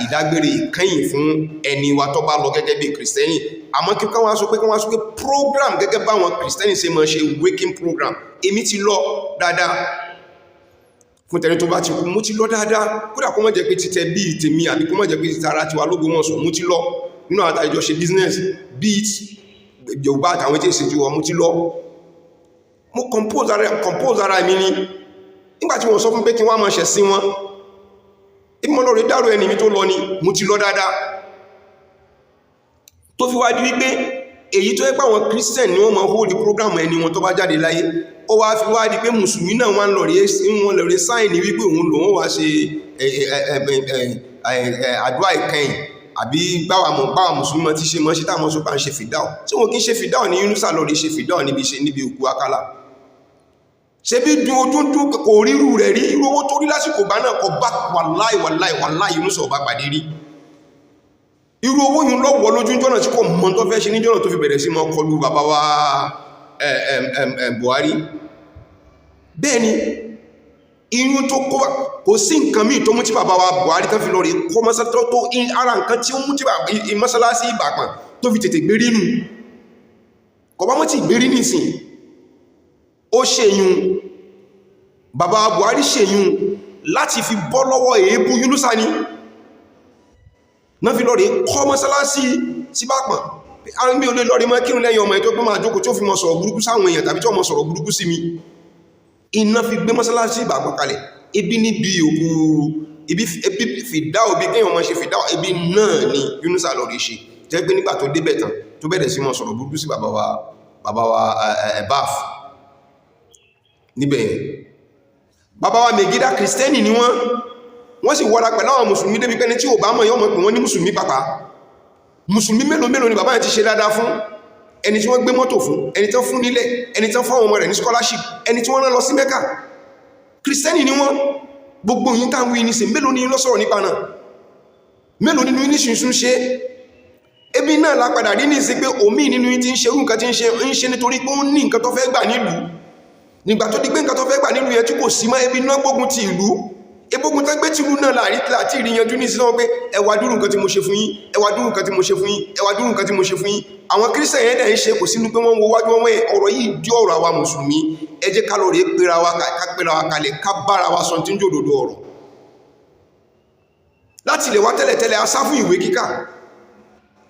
ìdágbére ìkẹyìn fún ẹni wa tó bá lọ gẹ́gẹ́ bí kìrìsìtẹ́nì àmọ́ kí wọ́n sọ pé program gẹ́gẹ́ báwọn kìrìsìtẹ́nì ṣe máa ṣe waking program èmi ti lọ dáadáa fún tẹni tó bá ti kú mo ti lọ dáadáa kódà kó má jẹ́ pé títẹ bíi tèmi àbí kó má jẹ́ pé títara tiwa l'Ógbómọ̀ṣọ́ mo ti lọ nínú àtàjọ ṣe business bíi Yorùbá àtàwọn tí èsì ju ọ mo ti lọ mo compose ara mi ní nígbàtí wọ́n sọ fún pé kí wọ́n máa ṣẹ̀ sí wọn ìmọ̀ lọ rí dárò ẹni mi tó lọ ní mo ti lọ dáadáa tó fi wá di wípé èyí tó ẹ́pà wọn Christian ni wọ́n máa hold program ẹni wọn tó bá jáde láyé ó wá fi wá di pé mùsùlùmí náà wọ́n lọ rí sáìnì wípé òun lòun wá ṣe àdúrà ìkẹyìn àbí báwa mùsùlùmí ti ṣe mọ́ sí táwọn sọpá ń ṣe fìdáù tí wọ́n kí ń ṣe fìdáù ní Yunusa lọ rí ṣe fìdáù níbi òkú Akálà ṣe bí dùn ojú dùn kò ríru rẹ̀ rí irú owó tó rí lásìkò bá náà kọ bá wàláì Yunusa ọba pàdé rí irú owó yìí lọ́wọ́ lójú jọ́nà tí kò mọ́ tó fẹ́ ṣe ní jọ́nà tó fi bẹ̀rẹ̀ sí mọ́ kọlu bàbá wa Buhari bẹ́ẹ̀ ni irun tó kò sí nǹkan míì tó mú tí bàbá wa Buhari tán fi lọ rí kọ́ mọ́sálásí tó ara nǹkan tí ó mú tí mọ́sálásí Ìbàdàn tó fi tètè gbérí nù kọ̀bá mọ́ ti gbérí nìsìn ó ṣèyún bàbá Buhari ṣèyún láti fi bọ́ lọ́wọ́ èébú Yunusa ni náà fi lọ rí kọ́ mọ́sálásí síbàpàn àwọn mi ò lè lọ rí mọ́ kírun lẹ́yìn ọmọ ètò pé máa jókòó tí ó fi mọ́ sọ̀rọ̀ burúkú sáwọn èèyàn tàbí tí ó mọ́ sọ̀rọ̀ burúkú sí mi iná fi gbé mọ́sálásí Ìbàdàn kalẹ̀ ibi níbi òkú ibi fìdá òbí kéèyàn mọ́ ṣe fìdá ibi náà ni Yunusa lọ rí ṣe jẹ́ pé nígbà tó débẹ̀ tán tó bẹ̀rẹ̀ sí mọ́ sọ̀rọ̀ burúkú sí bàbá wa Baf níbẹ̀. Bàbá wa Megida Kristẹni ni wọ́n sì wọ́ra pẹ̀lú àwọn mùsùlùmí débi pẹ́ni tí ò bá mọ̀ yọ́ mọ̀ pé wọ́n ní mùsùlùmí pàpà. Mùsùlùmí mélòó ni bàbá yẹn ti ṣe dáadáa fún, ẹni tí wọ́n gbé mọ́tò fún, ẹni tí wọ́n fún nílẹ̀, ẹni tí wọ́n fún ọmọ rẹ̀ ní scholarship, ẹni tí wọ́n rán lọ sí Mẹ́kà. Kristẹni ni wọ́n. Gbogbo yín tá ń wí ní sí mélòó ni ló sọ̀rọ̀ nípa náà, mélòó nínú yín ní ṣinṣin ṣe. Ebi náà la padà rí ní sí pé omi nínú yín ti ń ṣe irú nǹkan tí ń ṣe nítorí pé ó ní nǹkan tó fẹ́ gbà nílùú. Nígbà tó di pé nǹkan tó fẹ́ gbà nílùú yẹn tí kò sí mọ́, ebi náà gbógun ti ìlú, egbógun tó gbé tìlú náà láti ìrìyànjú ní sí lọ́wọ́ pé ẹ wá dúró nǹkan tí mo ṣe fún yín, ẹ wá dúró nǹkan tí mo ṣe fún yín, ẹ wá dúró nǹkan tí mo ṣe fún yín. Àwọn Kírísítẹ̀nì yẹn dẹ̀ ń ṣe kò sínú pé wọ́n wo wájú wọn ọ̀rọ̀ yìí di ọ̀rọ̀ àwa mùsùlùmí. Ẹ jẹ́ ká lọ rèé pera wa kalẹ̀ ká bára wa sọ tí ń jòdòdó ọ̀rọ̀. Láti ilẹ̀ wá tẹ́lẹ̀tẹ́lẹ̀ a sá fún ìwé kíkà,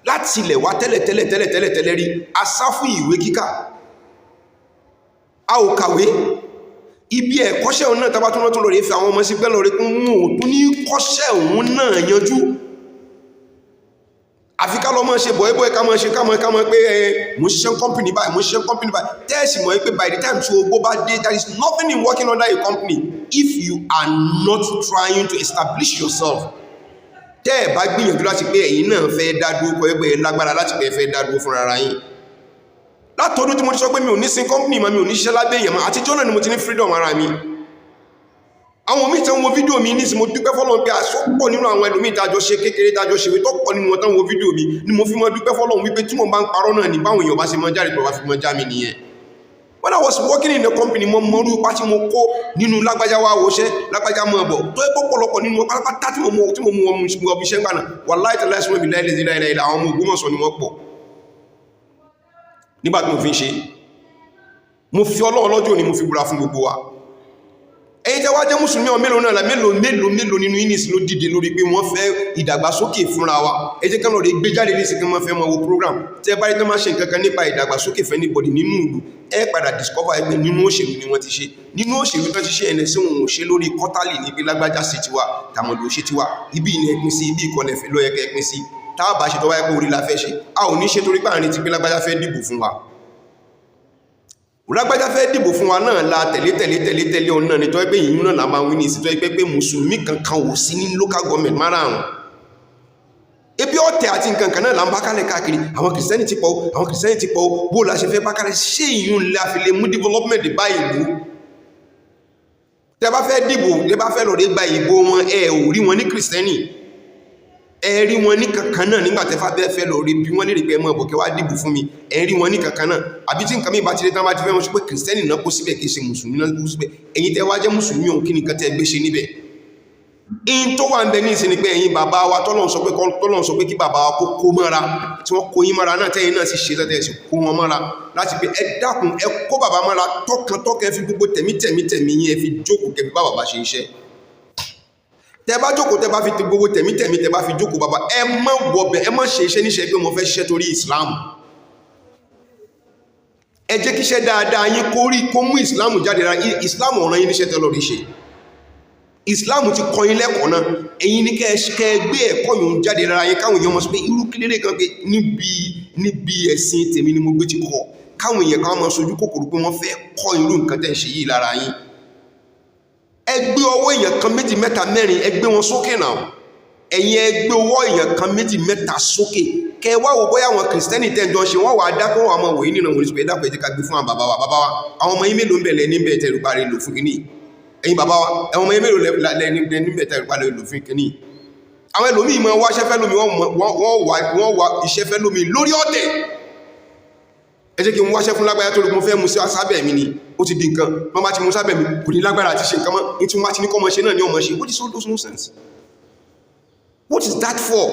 láti ilẹ̀ wá tẹ́lẹ̀tẹ́lẹ̀ rí a sá fún ìwé kíkà, a ò kàwé. Ibi ẹ̀kọ́ṣẹ́ òun náà tàbá tún lọ rí fi àwọn ọmọ sí pẹ́ lọ rí kún mú òtún ní kọ́ṣẹ́ òun náà yanjú. Àfi ká lọ mọ́ ṣe bọ̀ẹ́bọ̀ẹ́ ká mọ́ pé mo ṣiṣẹ́ company báyìí, tẹ́ẹ̀sì mọ̀ pé by the time tí ogbó bá dé, there is nothing in working under a company if you are not trying to establish yourself. Tẹ́ẹ̀ bá gbìyànjú láti pé ẹ̀yin náà fẹ́ dádúró kọ́ ẹgbẹ́ lágbára láti pé fẹ́ dádúró fún ara yín. Látọdún tí mo ti sọ pé mi ò ní sin company ma, mi ò ní ṣiṣẹ́ lábẹ́ èèyàn ma, àtijọ́ náà ni mo ti ní freedom ara mi. Àwọn míì tán wo fídíò mi ní sí mo dúpẹ́ fọ́lọ́run pé àsopọ̀ nínú àwọn ẹlòmíì tájọ ṣe kékeré tájọ ṣe tó pọ̀ nínú wọn tán wo fídíò mi ni mo fi mọ́ dúpẹ́ fọ́lọ́run wípé tí mo bá ń parọ́ náà ní báwọn èèyàn bá ṣe mọ́ jáde tó wá fi mọ́ já mi nìyẹn. When I was working in the company, mo mọ orú ipá tí mo kó nínú lágbájá wá wọṣẹ́, lágbájá mọ́ ọ̀bọ̀ tó ẹ́ pọ̀pọ̀lọpọ̀ nínú wọn pátápátá tí mo mú ọmọ iṣẹ́ gbà náà wà láìtẹ̀ láìsí mi láìlẹ̀ àwọn ọmọ Ògbómọ̀ṣọ́ ni wọ́n pọ̀ nígbà tí mo fi ń ṣe. Mo fi Ọlọ́run lọ́jọ́ ni mo fi búra fún gbogbo wa. Ẹ̀yin tẹ́ wá jẹ́ mùsùlùmí ọ mélòó náà mélòó nínú inis ló dìde lórí pé wọ́n fẹ́ ìdàgbàsókè fúnra wa. Ẹ jẹ́ kán lọ rí gbé jáde ní ìsìnkú wọ́n fẹ́ mọ́ wo program tẹ́ bá rí tán máa ṣe nǹkan kan nípa ìdàgbàsókè fẹ́ níbọ̀dì nínú ìlú ẹ padà discover ẹgbẹ́ nínú òṣèlú ni wọ́n ti ṣe. Nínú òṣèlú tán ti ṣe ẹ̀nẹ̀ sí òun ṣe lórí kọ́tàlì ní pé lágbájá sí tiwa tàmọ̀dò ṣe tiwa ibi ìní ẹpin sí ibi ìkọlẹ̀ ló yẹ kẹ́ ẹpin sí táà bá ṣe tọ́wọ́ ẹgbẹ́ orí la fẹ́ ṣe a ò ní ṣe torí pé àárín ti pé lágbájá fẹ́ dìbò fún wa. Lágbájá fẹ́ dìbò fún wa náà la tẹ̀lé ọ̀nà ní tọ́ ẹgbẹ́ yìí náà la máa wí ní ìsìtọ́ ẹgbẹ́ pé mùsùlùmí kankan ò sí ní local government márààrún. Ebi ọ̀tẹ̀ àti nǹkan kan náà la ń bá kálẹ̀ káàkiri àwọn kìrìsìtẹ́nì ti pọ̀ bó la ṣe fẹ́ bá kálẹ̀ ṣé ìyún la fi lè mú development bá ìlú. Tẹ́ bá fẹ́ dìbò tẹ́ bá fẹ́ lọ rí gba ìbò wọn ẹ ò rí wọn ní kìrìsìtẹ́nì ẹ rí wọn ní kankan náà nígbà tẹ́fà bẹ́ẹ̀ fẹ́ lọ rí bí wọ́n lè rí pé ẹmọ ọ̀bọ̀kẹ́ wá dìbò fún mi ẹ rí wọn ní kankan náà àbí tí nǹkan mi bá ti lé tán bá ti fẹ́ wọn ṣe pé kìrìsìtẹ́nì náà kó síbẹ̀ kìí ṣe mùsùlùmí náà kó síbẹ̀ ẹ̀yin tẹ́ wá jẹ́ mùsùlùmí òun kí nìkan tẹ́ gbé ṣe níbẹ̀. In tó wà ń bẹ ní ìsìn ni pé ẹ̀yin bàbá wa tọ́lọ́run sọ pé kí bàbá wa kó mọ́ra tí wọ́n kó yín mọ́ra náà tẹ́yìn náà sì ṣe tẹ́tẹ́ sì kó wọn mọ́ra láti pé ẹ dákun ẹ kó bàbá mọ́ra tọkàntọkàn fi gbogbo tẹ̀mítẹ̀mí yín ẹ fi jókòó kẹfì bá bàbá ṣe iṣẹ́. Tẹ́ bá jókòó tẹ́ bá fi gbogbo tẹ̀mítẹ̀mí tẹ́ bá fi jókòó bàbá ẹ má wọbẹ̀ ẹ má ṣe iṣẹ́ níṣẹ́ pé mo fẹ́ ṣiṣẹ́ torí Islam. Ẹ jẹ́ kíṣẹ́ dáadáa yín kó mú Islam jáde ra Islam ọ̀ràn yín níṣẹ́ tẹ́ lọ rí ṣe. Islam ti kọ́ yín lẹ́kọ̀ọ́ náà ẹ̀yin ní kẹ́ gbé ẹ̀kọ́ yòó jáde lára yín káwọn èèyàn mọ̀ sí pé irú kílérè kan pé níbi ẹ̀sìn tèmi ni mo gbé ti kọ́ káwọn èèyàn kan mọ̀ sojú kòkòrò pé wọ́n fẹ́ kọ́ irú nǹkan tẹ́ ń ṣe yìí lára yín. Ẹ gbé ọwọ́ èèyàn kan méjì mẹ́ta mẹ́rin ẹ gbé wọn sókè náà ẹ̀yin ẹ gbé ọwọ́ èèyàn kan méjì mẹ́ta sókè kẹ wá wò bóyá àwọn kìrìsìtẹ́nì tẹ́jọ ṣe wọ́n wà á dákọ́ wà mọ̀ wòye nínú òṣìṣẹ́ ìdápẹ́ jẹ́ ká gbé fún àwọn bàbá wa àwọn ọmọ yín mélòó ń bẹ̀lẹ̀ ní bẹ̀ẹ̀ tẹ̀rù parí lò fún kìíní ẹ̀yin bàbá wa ẹ̀wọ̀n ọmọ yín mélòó lẹ́ni bẹ̀ẹ̀ tẹ̀rù parí lò fún kìíní. Àwọn ẹlòmíì máa wá iṣẹ́ fẹ́ lómi wọ́n wá iṣẹ́ fẹ́ lómi lórí ọ̀tẹ̀ ẹ jẹ́ kí n wáṣẹ́ fún lágbára tó lókun fẹ́ mú sí sábẹ̀ mi ni ó ti di nǹkan wọ́n bá ti mú sábẹ̀ mi kò ní lágbára àti ṣe nǹkan mọ́ ní tí wọ́n bá ti ní kọ́ mọ́ ṣe náà ní ọmọ ṣe what is all those nonsense? What is that for?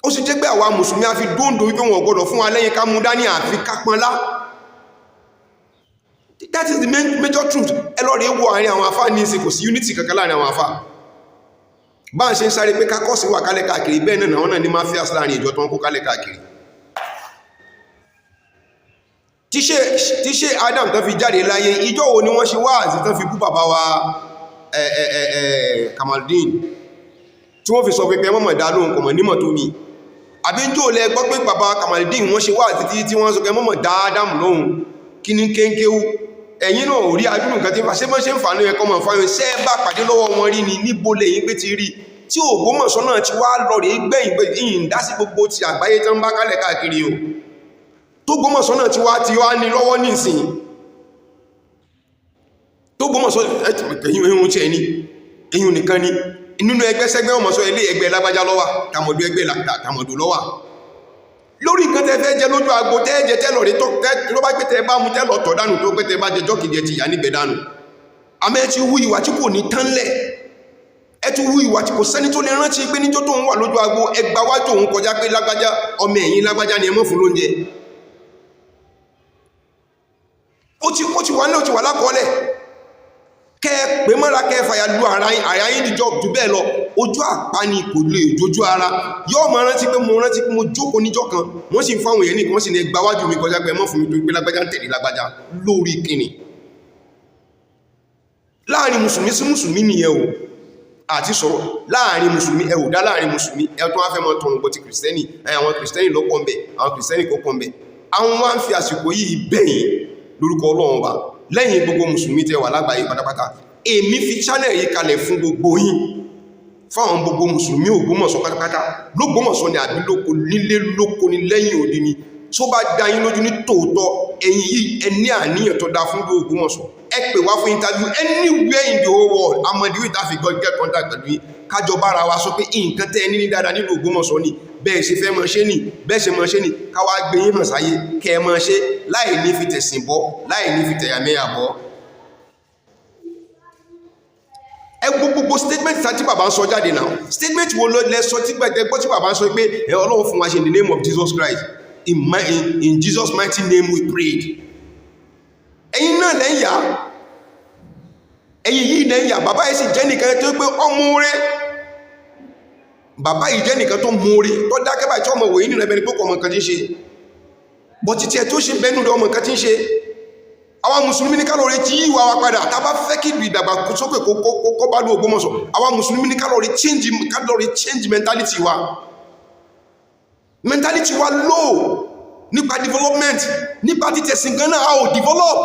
Ó sì jẹ́ pé àwa mùsùlùmí a fi dóńdó wípé wọn gbọ́dọ̀ fún wa lẹ́yìn ká mú dání àfi kápọ́nlá. That is the major truth. Ẹ lọ rèé wo àárín àwọn afá ní ìsìn kò sí unity kankan láàrin àwọn afá. Bá ń ṣe ń sáré pé kákọ́sí wà kálẹ̀ káàkiri bẹ́ẹ̀ náà wọ́n náà ní mafias láàrin ìjọ tó ń kó kálẹ̀ káàkiri. Tíṣe Adam tán fi jáde láyé ìjọ wo ni wọ́n ṣe wáàsí tán fi bú bàbá wa Kamaldeen tí wọ́n fi sọ pé mọ́mọ̀ dá lóhun kọ̀mọ̀ nímọ̀ tó ní àbí ń jò lẹ gbọ́ pé bàbá Kamaldeen wọ́n ṣe wáàsí tí wọ́n sọ pé mọ́mọ̀ dá Adam lóhun kí ní kéńkéwú ẹ̀yin náà ò rí adúrú nǹkan tí ń fa ṣé bọ́n ṣe ń fà ní ẹ̀kọ́ mọ̀ fáwọn ṣẹ́ bá pàdé lọ́wọ́ wọn rí ni níbo lẹ́yìn pé ti rí tí Ògbómọ̀ṣọ́ náà ti wá lọ rí gbẹ̀yìn pé ìyìn dá sí gbogbo ti àgbáyé tán bá kálẹ̀ káàkiri o tó Ògbómọ̀ṣọ́ náà ti wá ní lọ́wọ́ nísìn tó Ògbómọ̀ṣọ́ ẹ̀yìn tí ẹni ẹ̀yìn nìkan ni nínú ẹgbẹ́ sẹ́gbẹ́ ọmọṣọ́ ilé ẹgbẹ́ lágbájá lọ́wà tàmọ̀dù ẹgbẹ́ tàmọ̀dù lọ́wà lórí nǹkan tẹ́ fẹ́ jẹ lójú agbo tẹ́ẹ̀jẹ tẹ́lọ̀ rí tó bá gbé tẹ́ bá mú tẹ́lọ̀ tọ̀ dànù tó gbé tẹ́ bá jẹ jọ́kìjẹ ti yà níbẹ̀ dànù àmẹ́ ti wú ìwà tí kò ní tánlẹ̀ ẹ ti wú ìwà tí kò sẹ́ni tó lè rántí pé níjọ́ tó ń wà lójú agbo ẹgbà wá tó ń kọjá pé lágbájá ọmọ ẹ̀yìn lágbájá ni ẹ mọ́ fún lóúnjẹ ó ti wà náà ti wà lákọọ́lẹ̀ kẹ́ pé mọ́ra kẹ́ fàyà lu àyà yìí dìjọ́ jù bẹ́ẹ̀ lọ ojú àpá ni kò lè jójú ara yóò mọ̀ rántí pé mo jókòó níjọ́ kan wọ́n sì ń fáwọn èèyàn nìkan wọ́n sì ní ẹgbà wájú mi kọjá pé mọ́ fún mi tó pé lágbájá ń tẹ̀lé lágbájá lórí kíni láàrin mùsùlùmí sí mùsùlùmí nìyẹn o àti sọ̀rọ̀ láàrin mùsùlùmí ẹ ò dá láàrin mùsùlùmí ẹ tó wá fẹ́ mọ́ tọrùn bọ́ ti kìrìsìtẹ́nì àwọn kìrìsìtẹ́nì ló pọ̀ ń bẹ̀ àwọn kìrìsìtẹ́nì kò pọ̀ ń bẹ̀ àwọn wá ń fi àsìkò yìí bẹ̀yìn lórúkọ Ọlọ́run ọba lẹ́yìn gbogbo mùsùlùmí tẹ́ wà lágbàáyé pátápátá èmi fi channel yìí kalẹ̀ fún gbogbo yín fáwọn gbogbo mùsùlùmí Ògbómọ̀ṣọ́ pátápátá l'Ógbómọ̀ṣọ́ ni àbí lóko nílé lóko ní lẹ́yìn òdi ni tó bá dá yín lójú ní tòótọ́ ẹ̀yin yìí ẹ ní àníyàn tó dá fún Ògbómọ̀ṣọ́ ẹ pè wá fún interview anywhere in the whole world amadi wey ta fi God get contact pẹ̀lú yín kájọ bára wa sọ pé nǹkan tẹ́ ẹ ní dáadáa nílùú Ògbómọ̀ṣọ́ ni bẹ́ẹ̀ ṣe fẹ́ mọ́ ṣe ní bẹ́ẹ̀ ṣe mọ́ ṣe ní káwá gbé yín hàn sáyé kẹ́ ẹ mọ́ ṣe láì ní fi tẹ̀sìn bọ́ láì ní fi tẹ̀yàmẹ́yà bọ́ gbogbo statement tí bàbá ń sọ jáde náà statement wo ló lẹ sọ tí gbọ́ tí bàbá ń sọ pé Ọlọ́run fún wa ṣe in the name of Jesus Christ in Jesus mighty name we prayed ẹ̀yin náà lẹ́yà ẹ̀yin yìí lẹ́yà bàbá yìí sì jẹ́ nìkan tó pé ọmọ rẹ̀ bàbá yìí jẹ́ nìkan tó mú rí tó dákẹ́ báyìí tí ọmọ wòye nínú ẹbẹ̀rẹ̀ pé ọmọ kan tí ń ṣe bọ́ títí ẹ̀ tó ṣe bẹ́nu rẹ̀ ọmọ kan tí ń ṣe àwọn mùsùlùmí ní kálọ̀rí tí yíwa wa padà tàbá fẹ́ kí ìdàgbà sókè kó bá ní Ògbómọ̀ṣọ́ àwọn mùsùlùmí ní kálọ̀rí change mentality wa low nípa development nípa títẹ̀sìn gan náà a ò develop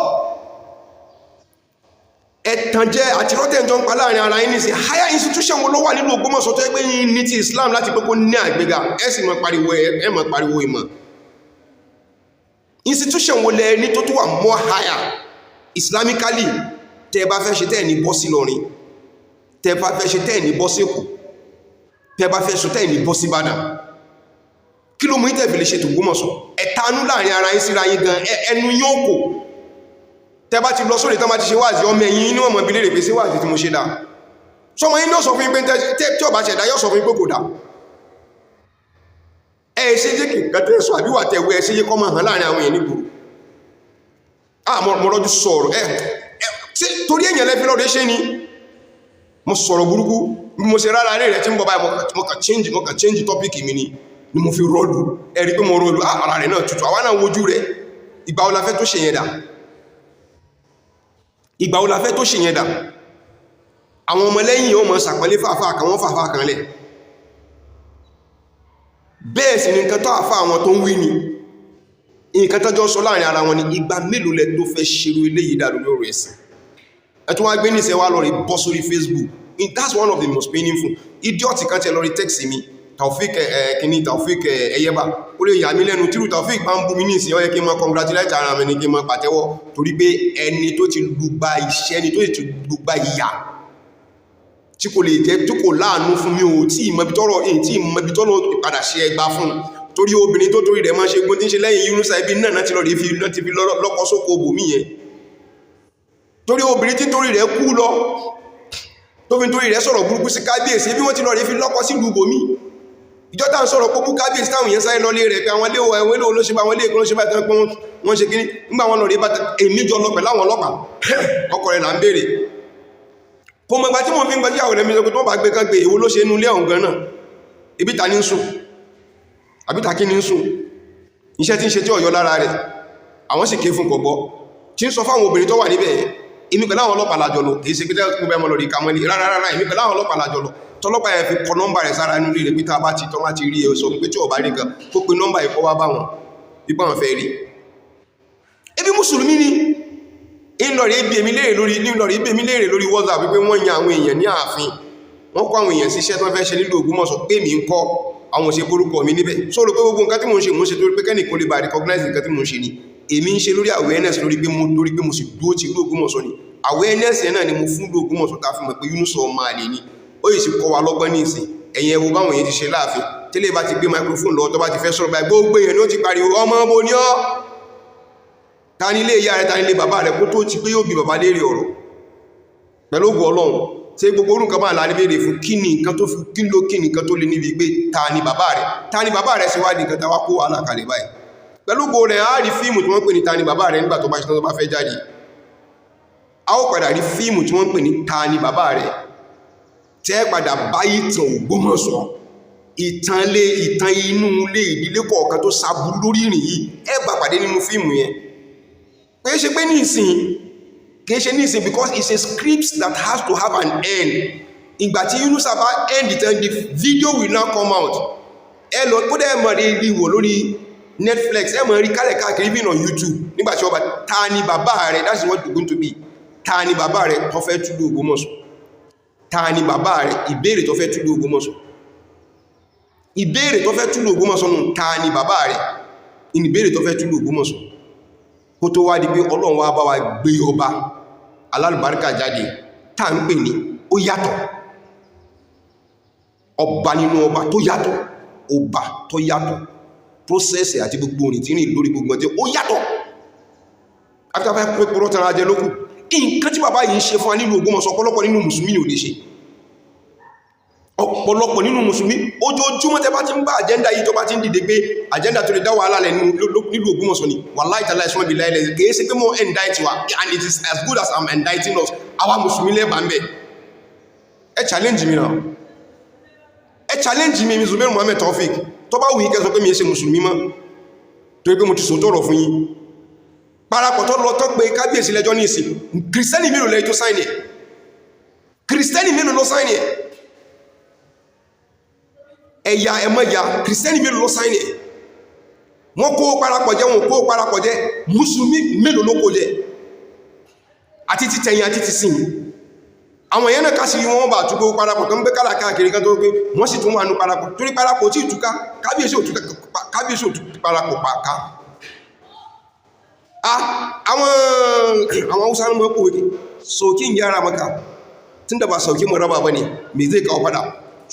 ẹ̀tànjẹ àti rọ́tẹ̀jọ ń pa láàrin ara yín ní sí higher institution wo ló wà nínú Ògbómọ̀ṣọ́ tó ẹgbẹ́ yìí ní ti Islam láti pé kó ní àgbéga ẹ sì mọ̀ pariwo ìmọ̀ institution wo lẹ ní tó tó wà more higher islamically tẹ́ bá fẹ́ ṣe tẹ́ ní bọ́ sí Ìlọrin tẹ́ bá fẹ́ ṣe tẹ́ ní bọ́ sí Èkó tẹ́ bá fẹ́ ṣe tẹ́ ní bọ́ sí Ìbàdàn kí ló mú ìtẹ́ fi lè ṣe t'Ògbómọ̀ṣọ́ ẹ̀tanú láàrin ara yín síra yín gan ẹnu yóò kò tẹ́ bá ti lọ sórí tán bá ti ṣe wáàzí ọmọ ẹ̀yìn inú ọmọ ìbílẹ̀ rẹ̀ pé sí wáàzí tí mo ṣe dá sọmọ yín náà sọ fún yín pé tí ọba ṣẹ̀dá yóò sọ fún yín pé kò dá ẹ ṣe jẹ́ kí nǹkan tẹ́ sọ àbíwà tẹ̀wé ẹ ṣe yé kọ́ máa hàn láàrin àwọn èèyàn nígboro mọ̀rọ̀jú sọ̀rọ̀ torí èèyàn lẹ́fẹ́ lọ́rẹ́ ṣe ni mo sọ̀rọ̀ burúkú bí mo ṣe rárá rẹ̀ tí ń bọ̀ báyìí mo kà change topic mi ni mo fi rọ́ọ̀lù ẹ̀rí pé mo rọ́ọ̀lù ara rẹ̀ náà tutù àwa náà wojú rẹ̀ ìgbà wo la fẹ́ tó ṣe yẹn dà ìgbà wo la fẹ́ tó ṣe yẹn dà àwọn ọmọ lẹ́yìn ọmọ sàpẹ́lẹ́ fàáfà kan wọ́n fàáfà kan lẹ̀ bẹ́ẹ̀ sì ni nǹkan tó àfá àwọn tó ń wí ni nǹkan tó jọ sọ láàrin ara wọn ni ìgbà mélòó lẹ tó fẹ́ ṣerú eléyìí dà lórí ọ̀rọ̀ ẹ̀sìn ẹ̀tún wá gbé ní ìṣẹ́wà lọ rí bọ́ sórí Facebook that's one of the most painful idiot kan tẹ lọ rí text mi Taofik Ẹyẹba ó lè yà mí lẹ́nu tírù Taofik bá ń bú mi ní ìsìn ó yẹ kí n máa congratulate ara mi ní kí n máa pàtẹ́wọ́ torí pé ẹni tó ti lùgbà iṣẹ́ ni tó ti lùgbà ìyà tí kò lè jẹ́ tó kò láàánú fún mi ò tí ìmọ̀bítọ́lọ̀ padà ṣe ẹgbà fún torí obìnrin tó torí rẹ̀ máa ṣe gbọ́n tí ń ṣe lẹ́yìn Yunusa ibi náà ti lọ rí fi lọ́kọ́ sókò bò mí yẹn torí obìnrin tí torí rẹ̀ kú lọ tó fi torí rẹ̀ sọ̀rọ̀ burúkú sí kábíyèsí bí wọ́n ti lọ rí fi lọ́kọ́ sí ìlú bòmí ìjọta ń sọ̀rọ̀ pọ́pú kábíyèsí táwọn yẹn sáré lọlé rẹ̀ pé àwọn ilé ìwé olóṣèlú àwọn ilé ìkọlọ́ṣẹ́ bá tẹ́ pé wọ́n ṣe kíní nígbà wọn lọ rí bá èmi jọ lọ pẹ̀lú àwọn ọlọ́pàá ọkọ̀ rẹ̀ là ń béèrè kò mọ̀gbà tí wọ́n fi ń gbajú àwọn ẹ̀mí ọkọ̀ tó bá gbé kan gbé èwo ló ṣe inú ilé ọ̀hún gan náà ibíta ní ń sùn àbíta kí ní ń sùn iṣẹ́ tí ń ṣe tí ọ̀yọ́ lára rẹ̀ àwọn sì ké fún kọ̀gbọ́ tí ń sọ fáwọn obìnrin tó wà níbẹ̀ èmi pẹ̀lú àwọn ọlọ́pàá lájọ lọ kìí ṣe pé tẹ́lẹ̀ bẹ́ẹ̀ mọ́ lọ rí kamọ́lé rárá èmi pẹ̀lú àwọn ọlọ́pàá lájọ lọ tọ́lọ́pàá yẹn fi kọ nọ́mbà rẹ̀ sára inú ilé pété abá ti tọ́má ti rí ẹ sọ pé tí ọba rí gan kó pe nọ́mbà ẹ̀kọ́ wá bá wọn ipá wọn fẹ́ rí ebi mùsùlùmí ni ń lọ lọ́rí bí èmi léèrè lórí WhatsApp wípé wọ́n yan àwọn èèyàn ní ààfin wọ́n kó àwọn èèyàn síṣẹ́ tó fẹ́ ṣe nílùú Ògbómọ̀ṣọ́ pé mi ń kọ́ àwọn òṣè borúkọ mi níbẹ̀ so rò pé gbogbo nǹkan tí mo ń ṣe torí pé kẹ́nìkan lè bá recognize nǹkan tí mo ń ṣe ni èmi ń ṣe lórí awareness lórí pé mo sì dúró ti ìlú Ògbómọ̀ṣọ́ ni awareness yẹn náà ni mo fún ìlú Ògbómọ̀ṣọ́ tá a fi mọ̀ pé Yunus ọmọ àlè ni ó yìí sì kọ́ wa lọ́gbọ́n ní ìsìn ẹ̀yìn ẹ̀wò báwọn èèyàn ti ṣe láàfin tẹ́lẹ̀ bá ti gbé microphone lọ́wọ́ tó bá ti fẹ́ sọ̀rọ̀ báyìí gbogbo èèyàn ni ó ti pariwo ọmọ bo ni ọ́ ta ní ilé ìyá rẹ̀ ta ní ilé bàbá rẹ̀ kó tó ti pé yóò bí bàbá léèrè ọ̀rọ̀ pẹ̀lú ògùn Ọlọ́run ṣe gbogbo orúkọ máa láti béèrè fún kí ni nǹkan tó lè níbi pé ta ni bàbá rẹ̀ ṣe wá di nǹkan tàwa kó wà lákàlẹ̀ báyìí pẹ̀lú ògùn rẹ̀ á rí fíìmù tí wọ́n pè ní ta ni bàbá rẹ̀ nígbà tó bá ṣe tán tó bá fẹ́ jáde a ó padà rí fíìmù tí wọ́n pè ní ta ni bàbá rẹ̀ tẹ́ padà bá ìtàn Ògbómọ̀ṣọ́ ìtàn inú ilé ìdílé kọ̀ọ̀kan tó sábúrú lórí ìrìn yìí ẹ bá pàdé nínú fíìmù yẹn pé ṣe pé ní ìsìn kìí ṣe ní ìsìn because it's a script that has to have an end ìgbà tí Yunus bá end ìtàn the video will now come out ẹ lọ kó dẹ́ mọ̀ rí wò lórí Netflix ẹ mọ̀ rí kálẹ̀ káàkiri even on YouTube nígbà tí ọba ta ni bàbá rẹ̀ that's what it's going to be ta ni bàbá rẹ̀ tó fẹ́ túlù Ògbómọ̀ṣọ́ ta ni bàbá rẹ̀ ìbéèrè tó fẹ́ túlù Ògbómọ̀ṣọ́ ìbéèrè tó fẹ́ túlù Ògbómọ̀ṣọ́ nù ta ni bàbá rẹ̀ ìbéèrè tó fẹ́ túlù Ògbómọ̀ṣọ́ kó tó wá di pé Ọlọ́run wá bá wa gbé ọba alálùbáríkà jáde tá ń pè ní ó yàtọ̀ ọba nínú ọba tó yàtọ̀ ọba tó yàtọ̀ prósẹ́sì àti gbogbo orin tí rìn lórí gbogbo ọjọ́ ó yàtọ̀ afẹ́fẹ́ pẹ́pẹ́rọ́ tara jẹ lókù nǹkan tí bàbá yìí ń ṣe fún wa nílùú Ògbómọ̀ṣọ́ ọ̀pọ̀lọpọ̀ nínú mùsùlùmí ò lè ṣe ọ̀pọ̀lọpọ̀ nínú mùsùlùmí ojoojúmọ́ tẹ́ bá ti ń bá àjẹ́ndà yìí tó bá ti ń dìde pé àjẹ́ndà tó lè dá wàhálà lẹ̀ nílùú Ògbómọ̀ṣọ́ ni wallahi ta'ala ìṣúná bí láìlẹ̀ kìí ṣe pé mo indict wa and it is as good as I'm indicting us àwa mùsùlùmí lẹ́bàá ń bẹ̀ ẹ challenge mi náà ẹ challenge mi Zubairu Muhammed Taofeek tó bá wù yí kẹsọ pé mi ṣe mùsùlùmí mọ́ torí pé mo ti sòtọ́rọ̀ fún yín parapọ̀ tó lọ tán pé kábíyèsí lẹ́jọ́ ní ìsìn kìrìsìtẹ́nì mélòó lẹ́yìn tó sáìnì ẹ̀ kìrìsìtẹ́nì mélòó ló sáìnì ẹ̀ ẹ̀yà ẹ̀mọ́ya kìrìsìtẹ́nì mélòó ló sáìnì ẹ̀ wọ́n kó parapọ̀ jẹ́ wọn kó parapọ̀ jẹ́ mùsùlùmí mélòó ló kó jẹ́ àti ti tẹ̀yìn àti ti sìn àwọn èèyàn náà kásìrí wọn bá túgbó parapọ̀ tó ń gbé káàkiri kan tó gbé wọ́n sì tún wà ní parapọ̀ torí parapọ̀ tí ìtúká kábíyèsí òtú parapọ̀ pàká àwọn Hausa mọ́ kò wéke saukin gyara maka tun da ba sauki mu raba ba ne me zai kawo fada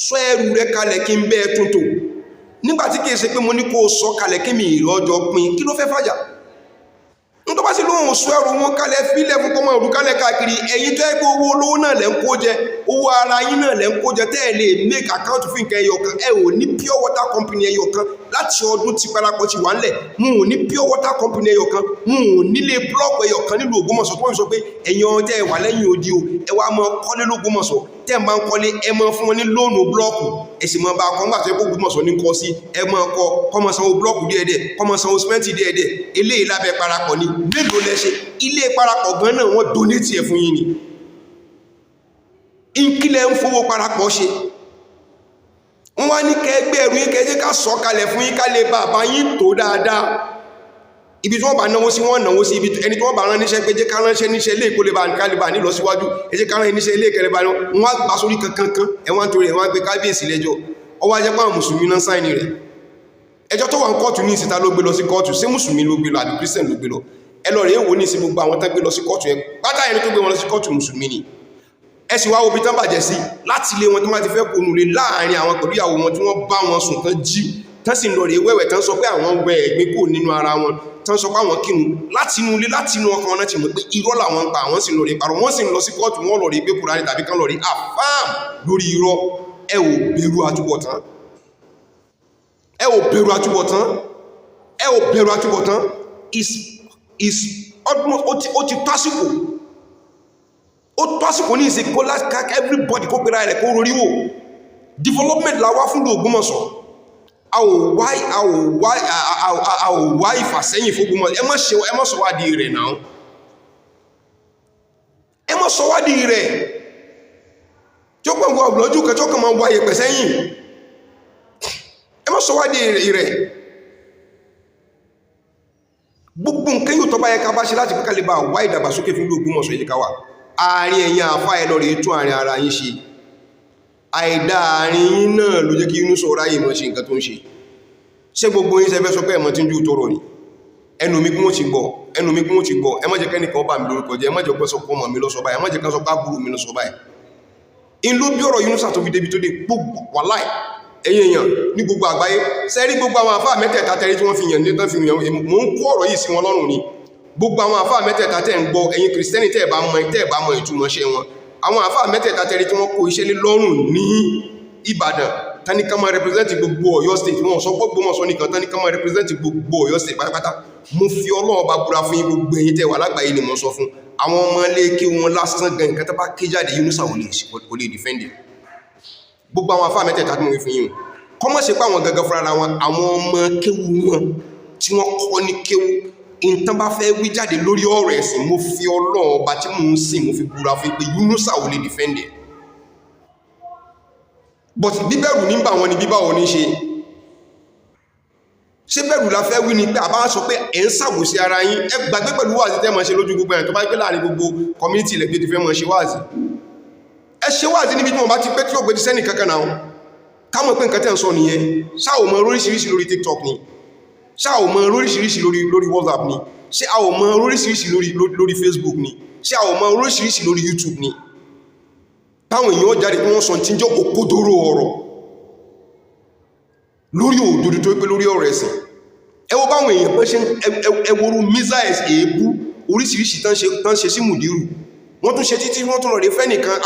sọ ẹrù rẹ kalẹ̀ kí n bẹ́ẹ̀ tuntun nígbàtí kìí ṣe pé mo ní kó sọ kalẹ̀ kí mi ìrọ́jọ pin kí ló fẹ́ fàjà n tó bá sí lóhun sọ ẹrù wọn kalẹ̀ fílẹ̀ fún kọmọ òrù kalẹ̀ káàkiri ẹ̀yin tó ẹgbẹ́ owó olówó náà lẹ́ ń kó jẹ owó ara yín náà lẹ́ ń kó jẹ tẹ́ ẹ lè make account fún nǹkan ẹyọ kan ẹ ò ní pure water company ẹyọ kan láti ọdún tí parapọ̀ ti wà ńlẹ̀ mú ò ní pure water company ẹyọ kan mú ò nílé block ẹyọ kan nílùú Ògbómọ̀ṣọ́ tó wọ́n sọ pé ẹ̀yin ọjọ́ ẹ wà lẹ́yìn odi o ẹ wá mọ kọ́lé l'Ògbómọ̀ṣọ́ tẹ́ ẹ máa ń kọ́lé ẹ máa fún wọn ní lóònù blọ́ọ̀kù ẹ sì máa bá a kọ́ nígbà tó yẹ kó Ògbómọ̀ṣọ́ ní kọ́ sí ẹ máa kọ́ kọ́mọ sanwó blọ́ọ̀kù díẹ̀díẹ̀ kọ́mọ sanwó símẹ́ǹtì díẹ̀díẹ̀ eléyìí lábẹ́ parapọ̀ ni mélòó lẹ́ṣẹ̀ ilé parapọ̀ gan náà wọ́n donate ẹ̀ fún yín ni ìkílẹ̀ ń fowó parapọ̀ ṣe wọ́n wá ní kẹgbẹ́ ẹrù yín kẹjẹ́ ká sọ kalẹ̀ fún yín ká lè bàbá yín tó dáadáa ibi tí wọ́n bá náwó sí wọ́n náwó sí ibi ẹni tí wọ́n bá rán níṣẹ́ pé jẹ́ ká ránṣẹ́ níṣẹ́ ilé ìkólé bá nǹkan lè bá nílọ síwájú ẹjẹ́ ká rán níṣẹ́ ilé ìkẹrẹ bá wọ́n á gbà sórí kankan ẹ̀wọ̀n torí ẹ̀wọ̀n gbé kábíyèsí lẹ́jọ́ ọwọ́ ajẹ́ pàwọn mùsùlùmí náà sáìnì rẹ̀ ẹjọ́ tó wà ń kóòtù ní ìsìta ló gbé lọ sí kóòtù sí mùsùlùmí ló gbé lọ àbí kírísítẹ̀n ló gbé lọ ẹ lọ rèé wò ní ìsìn gbogbo àwọn tán gbé lọ sí kóòtù yẹn pátá ẹni tó gbé wọn lọ sí kóòtù mùsùlùmí ni ẹ sì wá obi tán bàjẹ́ sí láti ilé wọn tó máa ti fẹ́ kónú lé láàrin àwọn pẹ̀lú ìyàwó wọn tí wọ́n bá wọn sùn tán jí tán sì lọ rèé wẹ́wẹ́ tán sọ pé àwọn wẹ ẹ̀gbin kò nínú ara wọn tán sọ pé àwọn kírun láti inú ilé láti inú ọkàn wọn ti mọ̀ pé irọ́ làwọn ń pa àwọn sì lọ rèé parọ́ wọ́n sì lọ sí kóòtù wọn lọ rèé gbé Kùránì tàbí kán lọ rèé àfáàm lórí irọ́ ẹ ò bẹ̀rù àtúbọ̀tán ẹ ò bẹ̀rù àtúbọ̀tán ẹ ò bẹ̀rù àtúbọ̀tán is almost ó ti tásìkò ó tásìkò ní ìsìnkú láti everybody kó pèrà rẹ̀ kó rorí wò development la wá fún Ògbómọ̀ṣọ́ a ò wá ìfàsẹ́yìn fún Ògbómọ̀ṣọ́ ẹ má sọwádìí rẹ̀ náà ẹ má sọwádìí rẹ̀ tí ó pẹ̀lú ọ̀blọ́jú kẹjọ́ kan máa wáyé pẹ̀sẹ́yìn ẹ má sọwádìí rẹ̀ gbogbo nǹkan yóò tọ́ bá yẹ ká bá ṣe láti pẹ́kàlẹ̀ bá wá ìdàgbàsókè fún Ògbómọ̀ṣọ́ yìí káwà àárín ẹ̀yin àfá ẹ lọ́rẹ̀ tún àárín ara yín ṣe àìdá àárín yín náà ló jẹ́ kí inú sọ̀rọ̀ ayé mọ́ ṣe nǹkan tó ń ṣe ṣé gbogbo yín ṣẹfẹ́ sọ pé ẹ̀mọ́ tí ń jú tọrọ ni ẹnu mi kún ó ti gbọ́ ẹ má jẹ́ kẹ́nìkan bá mi lórúkọ jẹ́ ẹ má jẹ́ pẹ́ sọ pé ọmọ mi lọ sọ báyìí ẹ má jẹ́ kan sọ pé àbúrò mi lọ sọ báyìí in ló bí ọ̀rọ̀ Yunusa tó fi débi tó dé gbogbo wàláì ẹ̀yin èèyàn ní gbogbo àgbáyé sẹ́rí gbogbo àwọn àfáà mẹ́tẹ̀ẹ̀ta tẹ́rí tí wọ́n fi yàn ní tán fi yàn mò ń kó ọ̀rọ̀ yìí sí wọn lọ́rùn ni gbogbo àwọn àfáà mẹ́tẹ̀ẹ̀ta tẹ́ ń gbọ́ ẹ̀yin kìrìsìtẹ́nì tẹ́ bá mọ ìtumọ̀ ṣe wọn àwọn àfáà mẹ́tẹ̀ẹ̀ta tẹ́rí tí wọ́n kó iṣẹ́ lé lọ́rùn ní Ìbàdàn tani ká máa represent gbogbo Ọ̀yọ́ state wọn sọ gbogbo mọ̀ sọ nìkan tani ká máa represent gbogbo Ọ̀yọ́ state pátápátá mo fi Ọlọ́run bá búra fún yín gbogbo ẹ̀yin tẹ́ wà lágbàáyé ni mo sọ fún àwọn ọmọ ilé kí wọn lásán gan nǹkan tó bá ké jáde Yunusa ò lè defend gbogbo àwọn àfáà mẹ́tẹ̀ẹ̀ta tí mo fi yín kọ́mọ̀ ṣe pé àwọn gangan fúnra wọn àwọn ọmọ kéwu wọn tí wọ́n kọ́ ní kéwu ìtàn bá fẹ́ wí jáde lórí ọ̀rọ̀ ẹ̀sìn mo fi Ọlọ́run ọba tí mò ń sìn mo fi búra fún pé Yunusa ò lè defend but bíbẹ̀rù ní bà wọn ni bíbá wọn ní ṣe bẹ̀rù la fẹ́ wí ni pé àbá sọ pé ẹ̀ ń ṣàbòsí ara yín ẹ gbàgbé pẹ̀lú wáàsí tẹ́ mọ̀ ṣe lójú gbogbo ẹ̀ tó bá gbé láàrin gbogbo community ilẹ̀ gbé ti fẹ́ mọ̀ ṣe wáàsí ẹ ṣe wáàsí níbi tí wọ́n bá ti pé tí ó gbé ti sẹ́nì kankan náà kámọ̀ pé nǹkan tẹ́ ń sọ nìyẹn ṣáò mọ̀ oríṣiríṣi lórí TikTok ni ṣáò mọ̀ oríṣiríṣi lórí WhatsApp ni ṣáò mọ̀ oríṣiríṣi lórí Facebook ni ṣáò mọ̀ oríṣiríṣi lórí YouTube ni táwọn èèyàn jáde pé wọ́n sọ tí ń jẹ́ òkodoro ọ̀rọ̀ lórí òdodo tó pé lórí ọ̀rọ̀ ẹ̀sìn ẹ wo báwọn èèyàn pẹ́ ṣe ẹwọ́rú missiles èébú oríṣiríṣi tán ṣe sí Mùdírù wọ́n tún ṣe títí wọ́n tún lọ rí fẹ́ nìkan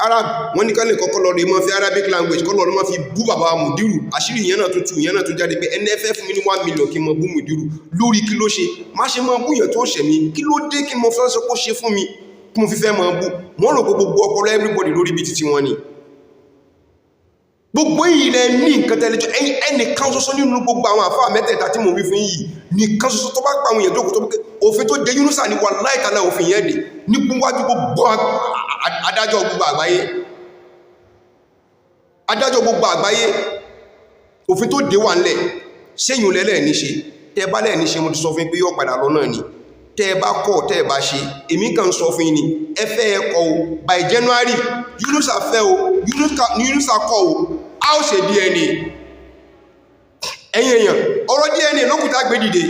Arab wọ́n ní ká lè kọ́kọ́ lọ rí mọ́ fi Arabic language kọ́ lọ rí mọ́ fi bú bàbá Mùdírù àṣírí ìyẹn náà tún tú ìyẹn náà tún jáde pé NFF mi ní 1 million kí n mọ bú Mùdírù lórí kí ló ṣe má ṣe mọ́ búyàn tó ṣẹ̀ mí kí ló dé kí mo fẹ́ sọ pé ó ṣe fún mi kí mo fi fẹ́ mọ́ bú wọ́n rò pé gbogbo ọpọlọ everybody lórí ibi títí wọn ni gbogbo ilẹ̀ ní nǹkan tẹ́lẹ̀jọ́ ẹnìkan ṣoṣo nínú gbogbo àwọn àfáà mẹ́tẹ̀ẹ̀ta tí mo wí fún yìí nìkan ṣoṣo tó bá pa àwọn èèyàn jókòó tó pé òfin tó jẹ Yunusa ní wallahi ta'ala òfin yẹn dé ní gbúwájú gbogbo adájọ́ gbogbo àgbáyé òfin tó dé wà ńlẹ̀ ṣéyìn lẹ́lẹ̀ ní ṣe tẹ́ bá lẹ́ ní ṣe mo ti sọ fún pé yóò padà lọ náà ni tẹ́ bá kọ̀ tẹ́ bá ṣe èmi kan sọ fún yín ni ẹ fẹ́ ẹ kọ̀ o by January Yunusa fẹ́ o Yunusa kọ̀ o a ó ṣe DNA ẹ̀yin èèyàn ọ̀rọ̀ DNA lókùtà gbé dìde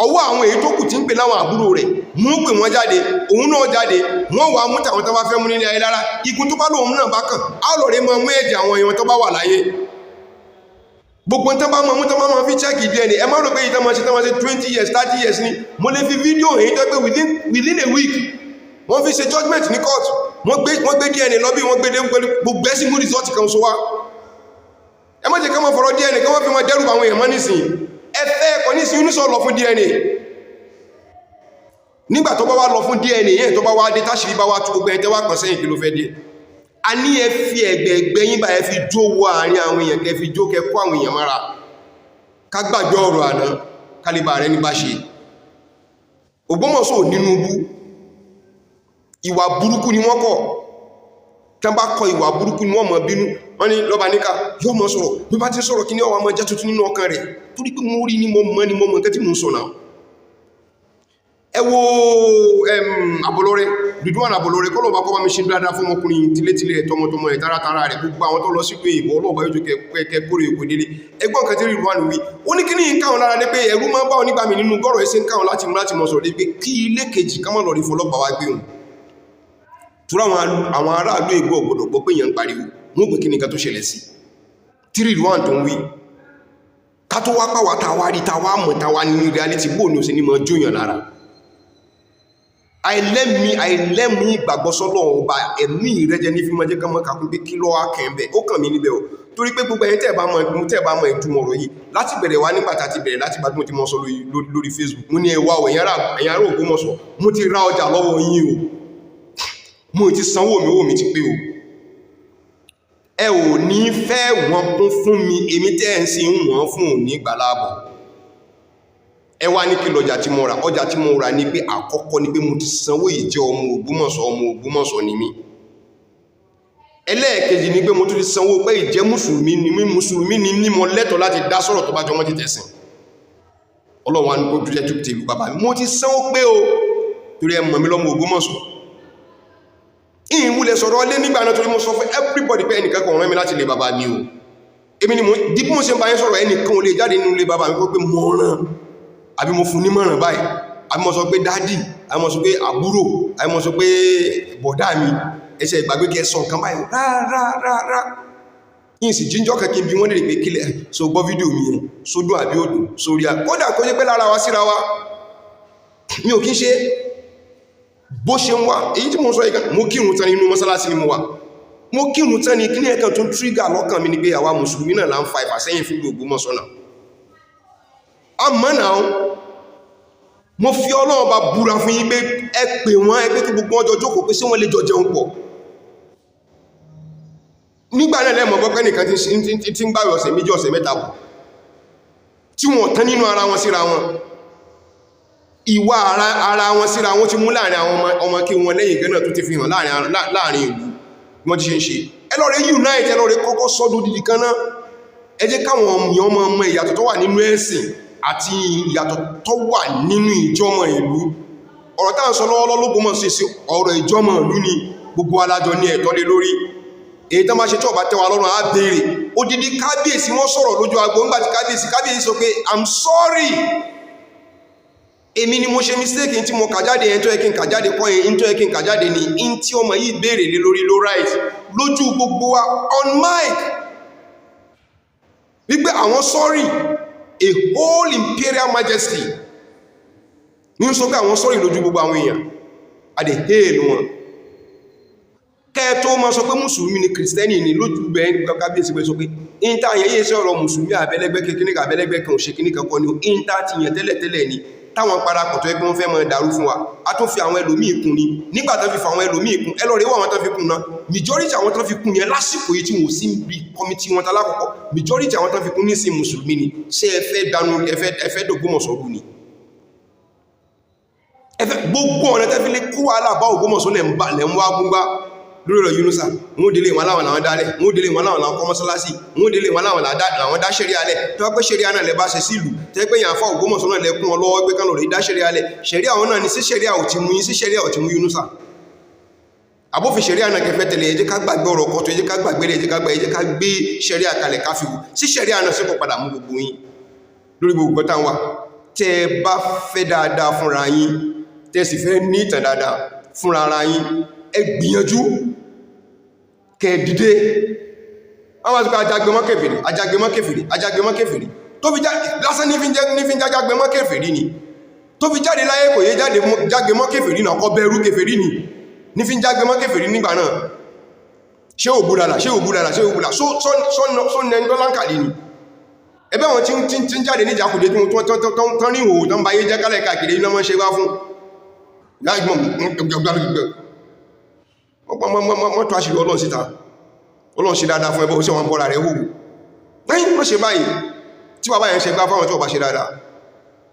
ọwọ́ àwọn èyí tó kù tí ń pè láwọn àbúrò rẹ̀ mú pè wọ́n jáde òun náà jáde wọ́n wà mú tàwọn tó bá fẹ́ mú nílé ayé lára ikun tó bá lóun náà bá kàn á lọ rí mọ́ mú ẹ̀jẹ̀ àwọn èèyàn tó bá wà láyé gbogbo tó bá mọ́ mú tó bá mọ́ fi chẹ́kì DNA ẹ má rò pé ìtàn máa ṣe 20 years 30 years ni mo lè fi fídíò èyí tó pé within a week wọ́n fi ṣe judgment ní court wọ́n gbé DNA lọ bí wọ́n gbé gbogbo ẹ̀sìn mú result kan so wá ẹ má jẹ́ ká mọ́ fọ̀rọ̀ DNA ká wọ́n fi mọ́ dẹ́rù àwọn èèyàn mọ́ nísìn ẹfẹ́ ẹ̀kọ́ ní sí Yunusa lọ fún DNA nígbà tó bá wá lọ fún DNA yẹn tó bá wá dé táṣìrí bá wá tó gbogbo ẹ̀tẹ́ wá kàn sẹ́yìn kí ló fẹ́ dé a ní ẹ fi ẹgbẹ̀ẹ̀gbẹ̀ yín bá ẹ fi jó wọ àárín àwọn èèyàn kẹ fi jó kẹ kó àwọn èèyàn mára ká gbàgbé ọ̀rọ̀ àná kálíbà rẹ ní bá ṣe Ògbómọ̀ṣọ́ nínú bú ìwà burúkú ni wọ́n kọ̀ tán bá kọ ìwà burúkú ni wọ́n mọ̀ bínú wọ́n ní lọ́ba níka yóò mọ́ sọ̀rọ̀ bí bá ti sọ̀rọ̀ kí ní ọwọ́ ọmọ jẹ́ tuntun nínú ọkàn rẹ̀ torí pé mo rí ní mo mọ́ nǹkan tí mo ń sọ náà ẹ wo Abolore Ridwan Abolore kọ́ lọ́ba kọ́ bá mi ṣe dáadáa fún ọmọkùnrin tilétilé tọmọtọmọ ẹ̀ táratára rẹ̀ gbogbo àwọn tó lọ sí pé ìbò ọlọ́ọ̀bá yóò kẹ́ kórè òkú délé ẹgbọ́n kan tí Ridwan wí ó ní kí ní káwọn lára dé pé ẹ̀rú máa ń bá wọn nígbà mi nínú gọ́rọ̀ ẹsẹ̀ ń káwọn láti mọ̀ sọ̀rọ̀ dé pé kí ilé kejì ká má lọ rí fọlọ́pàá wá gbé wọn tura àwọn aráàlú Ègbò ọ̀gbọ̀dọ̀ gbọ́ pé èèyàn ń pariwo wọ́n pè kí ní ká tó ṣẹlẹ̀ sí tí Ridwan tó ń wí ká tó wá pàwà tàwà rí tàwà mọ̀ tàwà ní reality bóò ní ò sí ní mọ̀ jóyàn lára àìlẹ́mí ìgbàgbọ́ sọ́lọ̀ ọba ẹ̀mí ìrẹ́jẹ ní fímọ́ jẹ́ kánmọ́ kàkún pé kí ló wá kẹ́ẹ̀bẹ̀ ó kàn mí níbẹ̀ o torí pé gbogbo ẹ̀yin tẹ́ bá mọ̀ ìtumọ̀ ọ̀rọ̀ yìí láti bẹ̀rẹ̀ wá nígbà tá ti bẹ̀rẹ̀ láti bá tí mo sọ lórí Facebook mo ní ẹwà ẹ̀yin ará Ògbómọ̀ṣọ́ mo ti ra ọjà lọ́wọ́ yín o mo ti sanwó mi owó mi ti pé o ẹ ò ní fẹ́ wọn kún fún mi èmi tẹ́ ẹ̀ ń sí wọ́n fún òní gbàláàbọ̀ ẹ wá ní kí lọ́jà tí mo rà ọjà tí mo rà ní pé àkọ́kọ́ ní pé mo ti sanwó ìjẹ́ ọmọ Ògbómọ̀ṣọ́ ni mí ẹlẹ́ẹ̀kejì ní pé mo tún ti sanwó pé ìjẹ́ mùsùlùmí ni mí mo lẹ́tọ̀ọ́ láti dá sọ̀rọ̀ tó bá jọ mọ́ ti tẹ̀sìn ọlọ́run wa ní kó jẹ́ tó tèlú bàbá mi mo ti sanwó pé o torí ẹ mọ̀ mi lọ́mọ Ògbómọ̀ṣọ́ ìyìn múlẹ̀ sọ̀rọ̀ ọlé nígbà náà torí mo sọ fún everybody pé ẹnìkan kan rán mi láti lè bàbá mi o èmi ni mo dípò mo ṣe ń bá yín sọ̀rọ̀ ẹnìkan ò lè jáde nínú ilé bàbá mi pé mo rán àbí mo fún nímọ̀ràn báyìí àbí mo sọ pé dádì àbí mo sọ pé àbúrò àbí mo sọ pé bọ̀dá mi ẹsẹ̀ ìgbàgbé kí ẹ sọ nǹkan báyìí rárá yìí sì jíjọ́ kẹ́kẹ́ bí wọ́n lè pé kílẹ̀ so gbọ́ fídíò mi yẹn sódò àbí odò sórí kódà kó jẹ́ pé lára wa síra wa mi ò kí ń ṣe bó ṣe ń wà èyí tí mo sọ ìgbà mo kírun tán nínú mọ́sálásí ni mo wà mo kírun tán ní kíní ẹ̀kan tó ń trígà lọ́kàn mi ni pé àwa mùsùlùmí náà là ń fa ìfàsẹ́yìn fún Ògbómọ̀ṣọ́ náà àmọ́ náà mo fi Ọlọ́run bá búra fún yín pé ẹ pè wọ́n ẹ pé kí gbogbo ọjọ́ jókòó pé sí wọ́n lè jọ jẹun pọ̀ nígbà náà lẹ́mọ̀ gbọ́pẹ́ nìkan tí ń gbààwẹ̀ ọ̀sẹ̀ méjì ọ̀sẹ̀ mẹ́ta bọ̀ tí wọ́n tán nínú ara wọn síra wọn ìwà ara wọn síra wọn ti mú láàrin àwọn ọmọ kí wọn lẹ́yìn gẹ́nà tó ti fi hàn láàrin ìlú wọ́n ti ṣe ń ṣe ẹ lọ rẹ̀ unite ẹ lọ rẹ̀ kọ́kọ́ sọ́dún dídì kan náà ẹ jẹ́ káwọn èèyàn ọmọ ìyàtọ̀ tó wà nínú ẹ̀sìn àti ìyàtọ̀ tó wà nínú ìjọmọ ìlú ọ̀rọ̀ táà ń sọ lọ́wọ́lọ́ l'Ógbómọ̀ṣọ́ sí ọ̀rọ̀ ìjọmọ ìlú ni gbogbo alájọ ní ẹ̀tọ́ lé lórí èyí tán bá ṣe tí ọba tẹwà lọ́rùn á béèrè odidi kábíyèsí wọ́n sọ̀rọ̀ lójú agbo ńgbàtí kábíyèsí sọ pé I'm sorry èmi ni mo ṣe mistake tí mo kàjáde ẹni tó yẹ kí n kàjáde kọ́ ẹni tó yẹ kí n kàjáde ní in tí ọmọ yìí béèrè lé lórí ló right lójú gbogbo wa on mic wípé àwọn sorry a whole imperial majesty ní sọ pé àwọn sorry lójú gbogbo àwọn èèyàn adé hail wọn kẹ́ẹ̀tọ́ ma sọ pé mùsùlùmí ni kìrìsìtẹ́nì ni lójú bẹ́ẹ̀ kábíyèsí pé sọ pé ìntà àyẹ̀yẹ́ iṣẹ́ ọ̀rọ̀ mùsùlùmí àbẹ́lẹ́gbẹ́ kíníkà àbẹ́lẹ́gbẹ́ kan òṣè kíníkà kọ́ ni ìntà ti yàn tẹ́lẹ̀tẹ́lẹ̀ ni táwọn parapọ̀ tó ẹgbẹ́ wọn fẹ́ mọ́ dàrú fún wa a tún fi àwọn ẹlòmíì kún ni nígbà tán fi fa àwọn ẹlòmíì kún ẹlọ́rẹ̀ wọ́n tán fi kún náà majority àwọn tán fi kún yẹn lásìkò yìí tí wọ́n sí bí kọmitì wọn talákọ̀ọ́kọ́ majority àwọn tán fi kún ní sí mùsùlùmí ni ṣé ẹfẹ́ d'Ògbómọ̀ṣọ́ rú ni gbogbo ọ̀nà tẹ́fi lé kó aláàbá Ògbómọ̀ṣọ́ lẹ̀ ń wá gbúngbá lórí ọ̀rọ̀ Yunusa wọ́n délé wọn láwọn làwọn dálẹ̀ wọ́n délé wọn láwọn làwọn kọ́ mọ́sálásí wọ́n délé wọn láwọn làwọn dá ṣẹ̀ríà alẹ̀ tó wá pé ṣẹ̀ríà náà lẹ bá ṣe sílù tẹ́ pé yàn fọ́ Ògbómọ̀ṣọ́ náà lẹ́kún ọlọ́wọ́ pé kánà rí dá ṣẹ̀ríà alẹ̀ ṣẹ̀ríà àwọn náà ni sí ṣẹ̀ríà ò ti mú yín sí ṣẹ̀ríà ò ti mú Yunusa àbófin ṣẹ̀ríà náà kẹfẹ́ tẹ̀lé ẹ jẹ́ ká gbàgbé ọ̀rọ̀ kọ́tọ̀ ẹ jẹ́ ká gbàgbé ẹ jẹ́ ká gbé ṣẹ̀ríà kalẹ̀ káfíwò sí ṣẹ̀ríà náà sẹ́kọ̀ padà mú gbogbo yín lórí gbogbo tá wà tẹ́ bá fẹ́ dáadáa fúnra yín tẹ́ sì fẹ́ ní ìtàn dáadáa fúnra ara yín ẹ gbìyànjú kẹ́ẹ̀dìdé àwọn àti ajagbẹmọ́ kèfèrí tó fi lásán ní fi jágbẹmọ́ kèfèrí ni tó fi jáde láyé kò yé jágbẹmọ́ kèfèrí náà kọ bẹ̀rù kèfèrí ni ní fi jágbẹmọ́ kèfèrí nígbà náà ṣé òbúdàlà sọ́nẹ́ndọ́lánkàlì ni ẹbẹ́ wọn tí ń jáde ní ìjàkùdé tí wọ́n tán rí ìhòòhò tán bá yé jẹ́ kálẹ̀ káàkiri iná mọ́ ṣe wá fún wọ́n tó àṣírí Ọlọ́run síta Ọlọ́run ṣe dáadáa fún ẹbọ́ sí wọn bọ́ra rẹ̀ hù lẹ́yìn wọ́n ṣe báyìí tí bàbá yẹn ṣe gbá fáwọn tí wọ́n bá ṣe dáadáa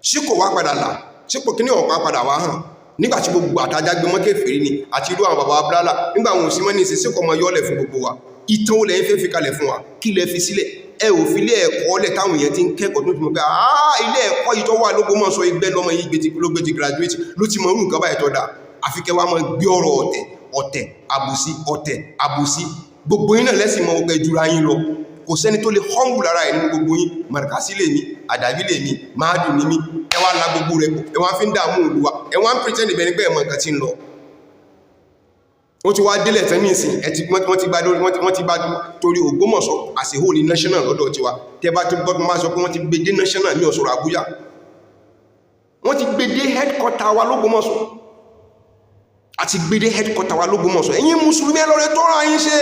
sí kò wá padà là sípò kí ní ọ̀pá padà wá hàn nígbàtí gbogbo àtàjágbé mọ́ kèfèrí ni àti irú àwọn bàbá abúlálà nígbà wọn ò sí mọ́ ní ìsìn síkọ̀ mọ́ yọ́lẹ̀ fún gbogbo wa ìtàn olè ń fẹ́ fi kalẹ̀ fún wa kí lẹ fi sílẹ̀ ẹ ò fi ilé ẹ̀kọ́ lẹ̀ táwọn èèyàn ti ń kẹ́kọ̀ọ́ tó ti mọ̀ pé ilé ẹ̀kọ́ yìí tó wà l'Ógbómọ̀ṣọ́ igbẹ́ lọ́mọ yìí ló gbé ti graduate ló ti mọ̀ orú nǹkan báyìí tó dáa àfikẹ́ wa mọ́ gbé ọ̀rọ̀ ọ̀tẹ̀ àbùsí gbogbo yín náà lẹ́sìn mọ́ ọgbẹ́ jura yín lọ kò sẹ́ni tó lè humble lára ẹ̀ nínú gbogbo yín Markasi lè mi Àdàbí lè mi Máàdù ní mi ẹ wá la gbogbo rẹ̀ ẹ wá fi ń dààmú Olúwa ẹ wá ń pretend ibẹ̀ ní pé ẹ̀mọ̀ nǹkan ti ń lọ wọ́n ti wá délẹ̀ tán ní ìsìn wọ́n ti bá torí Ògbómọ̀ṣọ́ as a whole ní national lọ́dọ̀ tiwa tẹ́ bá tó gbọ́dọ̀ máa sọ pé wọ́n ti gbé dé national ní ọ̀ṣọ́rọ̀ Àbújá wọ́n ti gbé dé headquarter wa l'Ógbómọ̀ṣọ́ àti gbé dé headquarter wa l'Ógbómọ̀ṣọ́ ẹ̀yin mùsùlùmí ẹ lọ rẹ̀ tọ́ra yín ṣe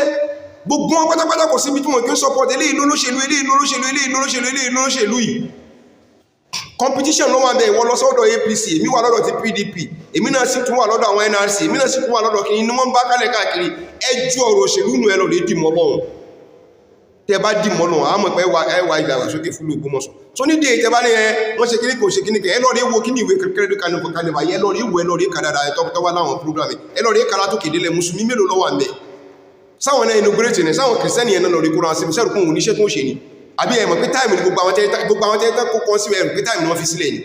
gbogbo wọn pátápátá kò síbi tí wọ́n kí ń support eléyìí lólóṣèlú yìí competition ló wà bẹ́ẹ̀ wọ́n lọ sọ́dọ̀ APC èmi wà lọ́dọ̀ ti PDP èmi náà sì tún wà lọ́dọ̀ àwọn NRC èmi náà sì tún wà lọ́dọ̀ kí ni wọ́n bá kálẹ̀ káàkiri ẹjú ọ̀rọ̀ òṣèlú nù ẹ lọ lè dìmọ̀ lọ́wọ́ tẹ bá dìmọ̀ lọ́wọ́ àmọ́ pé ẹwà ìdàgbàsókè fún Ògbómọ̀ṣọ́ tó ní dé ìtẹ́bá ní wọ́n ṣe kíní kò ṣe kíní kẹ́ ẹ lọ́ọ̀rẹ́ wo kíní ìwé kẹrẹ́dù kanìfà yẹ lọ́ọ̀rẹ́ ìwé lọ́ọ̀rẹ́ kàdàdà ẹ̀tọ́wà láwọn program ẹ lọ́ọ̀rẹ́ kàrà tó kéde lẹ̀ mùsùlùmí mélòó lọ́wọ́ àmẹ́ sáwọn náà inaugurate ní sáwọn kìrìsìtẹ́nì yẹn náà lọ́ọ̀rẹ́ kúrò àti sẹ́rù kún oníṣẹ́ tó ń ṣe ni àbí ẹ̀mọ̀ pé táìmù ní gbogbo àwọn tẹ́tẹ́ kó kọ́ sí ẹ̀rù pé táìmù ni wọ́n fi sílẹ̀ ni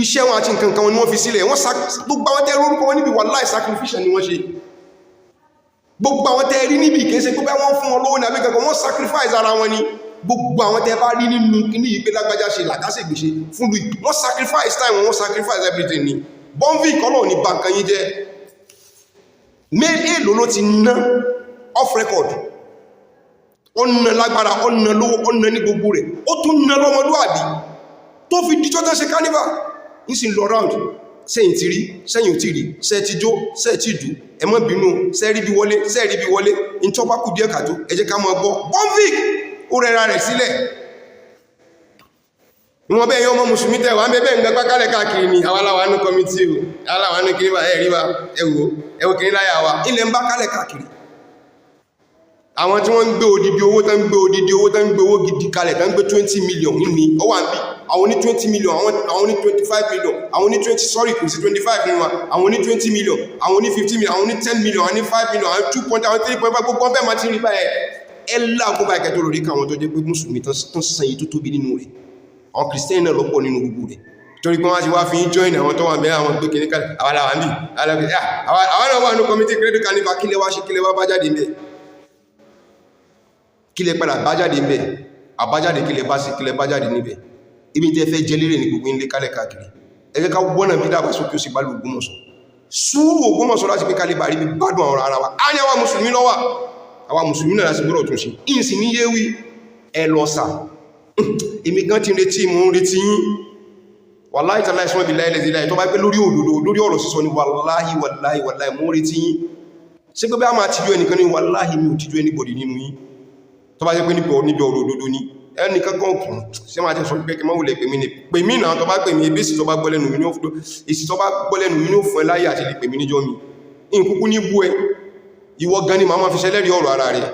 iṣẹ́ wọn àti nǹkan kan wọn ni wọ́n fi sílẹ̀ wọ́n gbogbo àwọn tẹ́ orúkọ wọn níbi wallahi sacrifice ni wọ́n ṣe gbogbo àwọn tẹ́ rí níbi kìí ṣe gbogbo wọn fún ọlọ́wọ́ ní àbí kankan wọ́n sacrifice ara wọn ni gbogbo àwọn tẹ́ bá rí nínú kíní ìpé lágbájá ṣe làdásẹ̀ gbèṣe fún lui wọ́n sacrifice time wọ́n sacrifice everything ni bọ́nví kọ́lọ̀ ní bankan yí jẹ́ èlò ló ti ná off record ọ̀nà lágbára ọ̀nà lówó ọ̀nà ní gbogbo rẹ̀ ó tún ná lọ́mọlúwàbí tó fi díjọ́ tán ṣe carnival ń sì lọ round sẹ́yìn ti rí sẹ́yìn ò ti rí sẹ́ ti jó sẹ́ ti jù ẹ má bínú sẹ́ rí bí wọlé in tó bá kù díẹ̀ kàtó ẹ jẹ́ ká mọ́ gbọ́ bọ́nvík ó rẹra rẹ̀ sílẹ̀ ìwọ̀n bẹ́ẹ̀ yọ ọmọ mùsùlùmí tẹ́wàá ń bẹ́ẹ̀ ń gbẹ́gbá kálẹ̀ káàkiri ni àwàláwà ní kọmítì o aláwà ní kiri ẹ̀rí wa ẹwò kiri láyà wa ilẹ̀ ń bá kálẹ̀ káàkiri àwọn tí wọ́n ń gbé odidi owó tán gbé owó gidi kalẹ̀ tán gbé 20 million ní ọwà ń bí àwọn ní 20 million àwọn ní 25 million àwọn ní 20 sorry kò sí 25 nínú wa àwọn ní 20 million àwọn ní 15 million àwọn ní 10 million àwọn ní 5 million àwọn 2 point àwọn 3 point 5 gbogbo ọbẹ̀ máa ti rí báyẹ̀ ẹlá gbogbo àìkẹ́tọ̀ lórí káwọn tó jẹ́ pé mùsùlùmí tán sàn yìí tó tóbi nínú rẹ̀ àwọn kìrìsìtẹ́nì náà lọ́pọ̀ nínú gbogbo rẹ̀ torí pé wọ́n ti wá fi ń join àwọn tó wà bẹ́ àwọn gbé kìíní kalẹ̀ àwọn àwọn àmì àwọn náà wà ní committee credit carnival kílẹ̀ wá ṣe kílẹ̀ wá bá jáde mẹ́ kílẹ̀ padà bá jáde mẹ́ àbájáde kílẹ̀ bá sí kílẹ̀ bá jáde níbẹ̀ ibi tẹ́ fẹ́ jẹ́ lérè ní gbogbo ilé kalẹ̀ káàkiri ẹ jẹ́ ká wọ́nà bí dàgbà sókè ó sì bá lù Ògbómọ̀ṣọ́ sùúrù Ògbómọ̀ṣọ́ láti pé kalẹ̀ bá rí bí gbádùn àwọn ara wa á ní àwa mùsùlùmí lọ́wà àwa mùsùlùmí náà láti gbọ́dọ̀ tún ṣe ìsìn ní yéwí ẹ lọ sà èmi gan ti retí mo ń retí yín wàláhì tàláhì ìṣúná bí láìlẹ̀ láì tó bá pẹ́ lórí òdòdó lórí ọ̀rọ̀ sísọ ní wàláhì mo ń retí yín ṣé pé bá máa tìjú ẹnìkan ní wàláhì mi ò tìjú anybody nínú yín tó bá jẹ́ pé níbi ọ̀rọ̀ òdòdó ní ẹnìkan kan kùn ṣé máa jẹ́ sọ pé kí máa wùlẹ̀ pè mí náà tó bá pè mí ebí sì tó bá gbọ́ lẹ́nu mi ní ó fún ẹ láyé àti lè pè mí níjọ́ mi ìkúkú ní bú ẹ ìwọ gan ni màá máa fi ṣẹlẹ́rìí ọ̀rọ̀ ara rẹ̀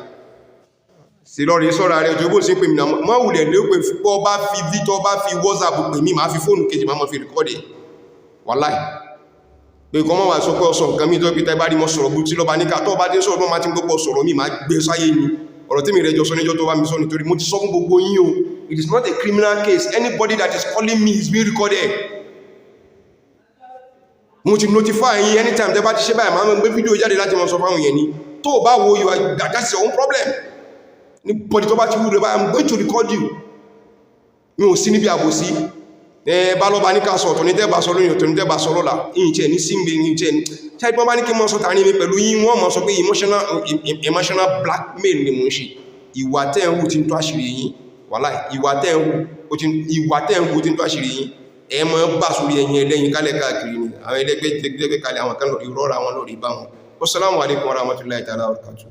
sí lọ́rí sọ́ra rẹ̀ ojú bó ṣe pè mí náà mọ́ wùlẹ̀ lé pé pọ́ bá fi vítọ́ bá fi WhatsApp pè mí máa fi fóònù kejì máa fi rìkọ́dẹ̀ wàláì pé kọ́ mọ́ wà sọ pé ọ̀sọ̀ nǹkan mi tó pítà bá rí mọ́ sọ̀rọ̀ bú tí lọ́ba níkà tó bá dé sọ̀rọ̀ mọ́ máa ti gbogbo sọ̀rọ̀ mi máa gbé sáyé ni ọ̀rọ̀ tí mi rẹ̀ jọ sọ níjọ́ tó bá mi sọ nítorí mo ti sọ fún gbogbo yín o it is not a criminal case anybody that is calling me is being recorded mo ti notify yín anytime tẹ́ bá ti ṣe báyìí máa ń gbé fídíò jáde láti mọ́ sọ fáwọn yẹn ni tó bá wo you are that's your own problem anybody tó bá ti wúrẹ̀ báyìí I'm going to record you mi ò sí níbi àbòsí bá lọ́ba ní ká sọ ọ̀tọ̀ ní tẹ́bà sọ lóyìn ọ̀tọ̀ ní tẹ́bà sọ lọ́la ìyìn tí ẹ̀ ní sí ìgbè ní tí ẹ̀ ní ṣáìpí wọ́n bá ní kí mọ́ sọ tàà ní mi pẹ̀lú yín wọ́n mọ́ sọ pé emotional blackmail ni mo ń ṣe ìwà tẹ́ ń hù tí ń tó àṣírí yín wàláhì ìwà tẹ́ ń hù tí ń tó àṣírí yín ẹ mọ́ bá sórí ẹ̀yìn ẹlẹ́yìn kálẹ̀ káàkiri ni àwọn ẹlẹ́gbẹ́ kalẹ̀ àwọn kan lórí rọ́ra wọn lórí bá wọn. Wassalamu alaikum warahmatullahi ta'ala wabarakatuh.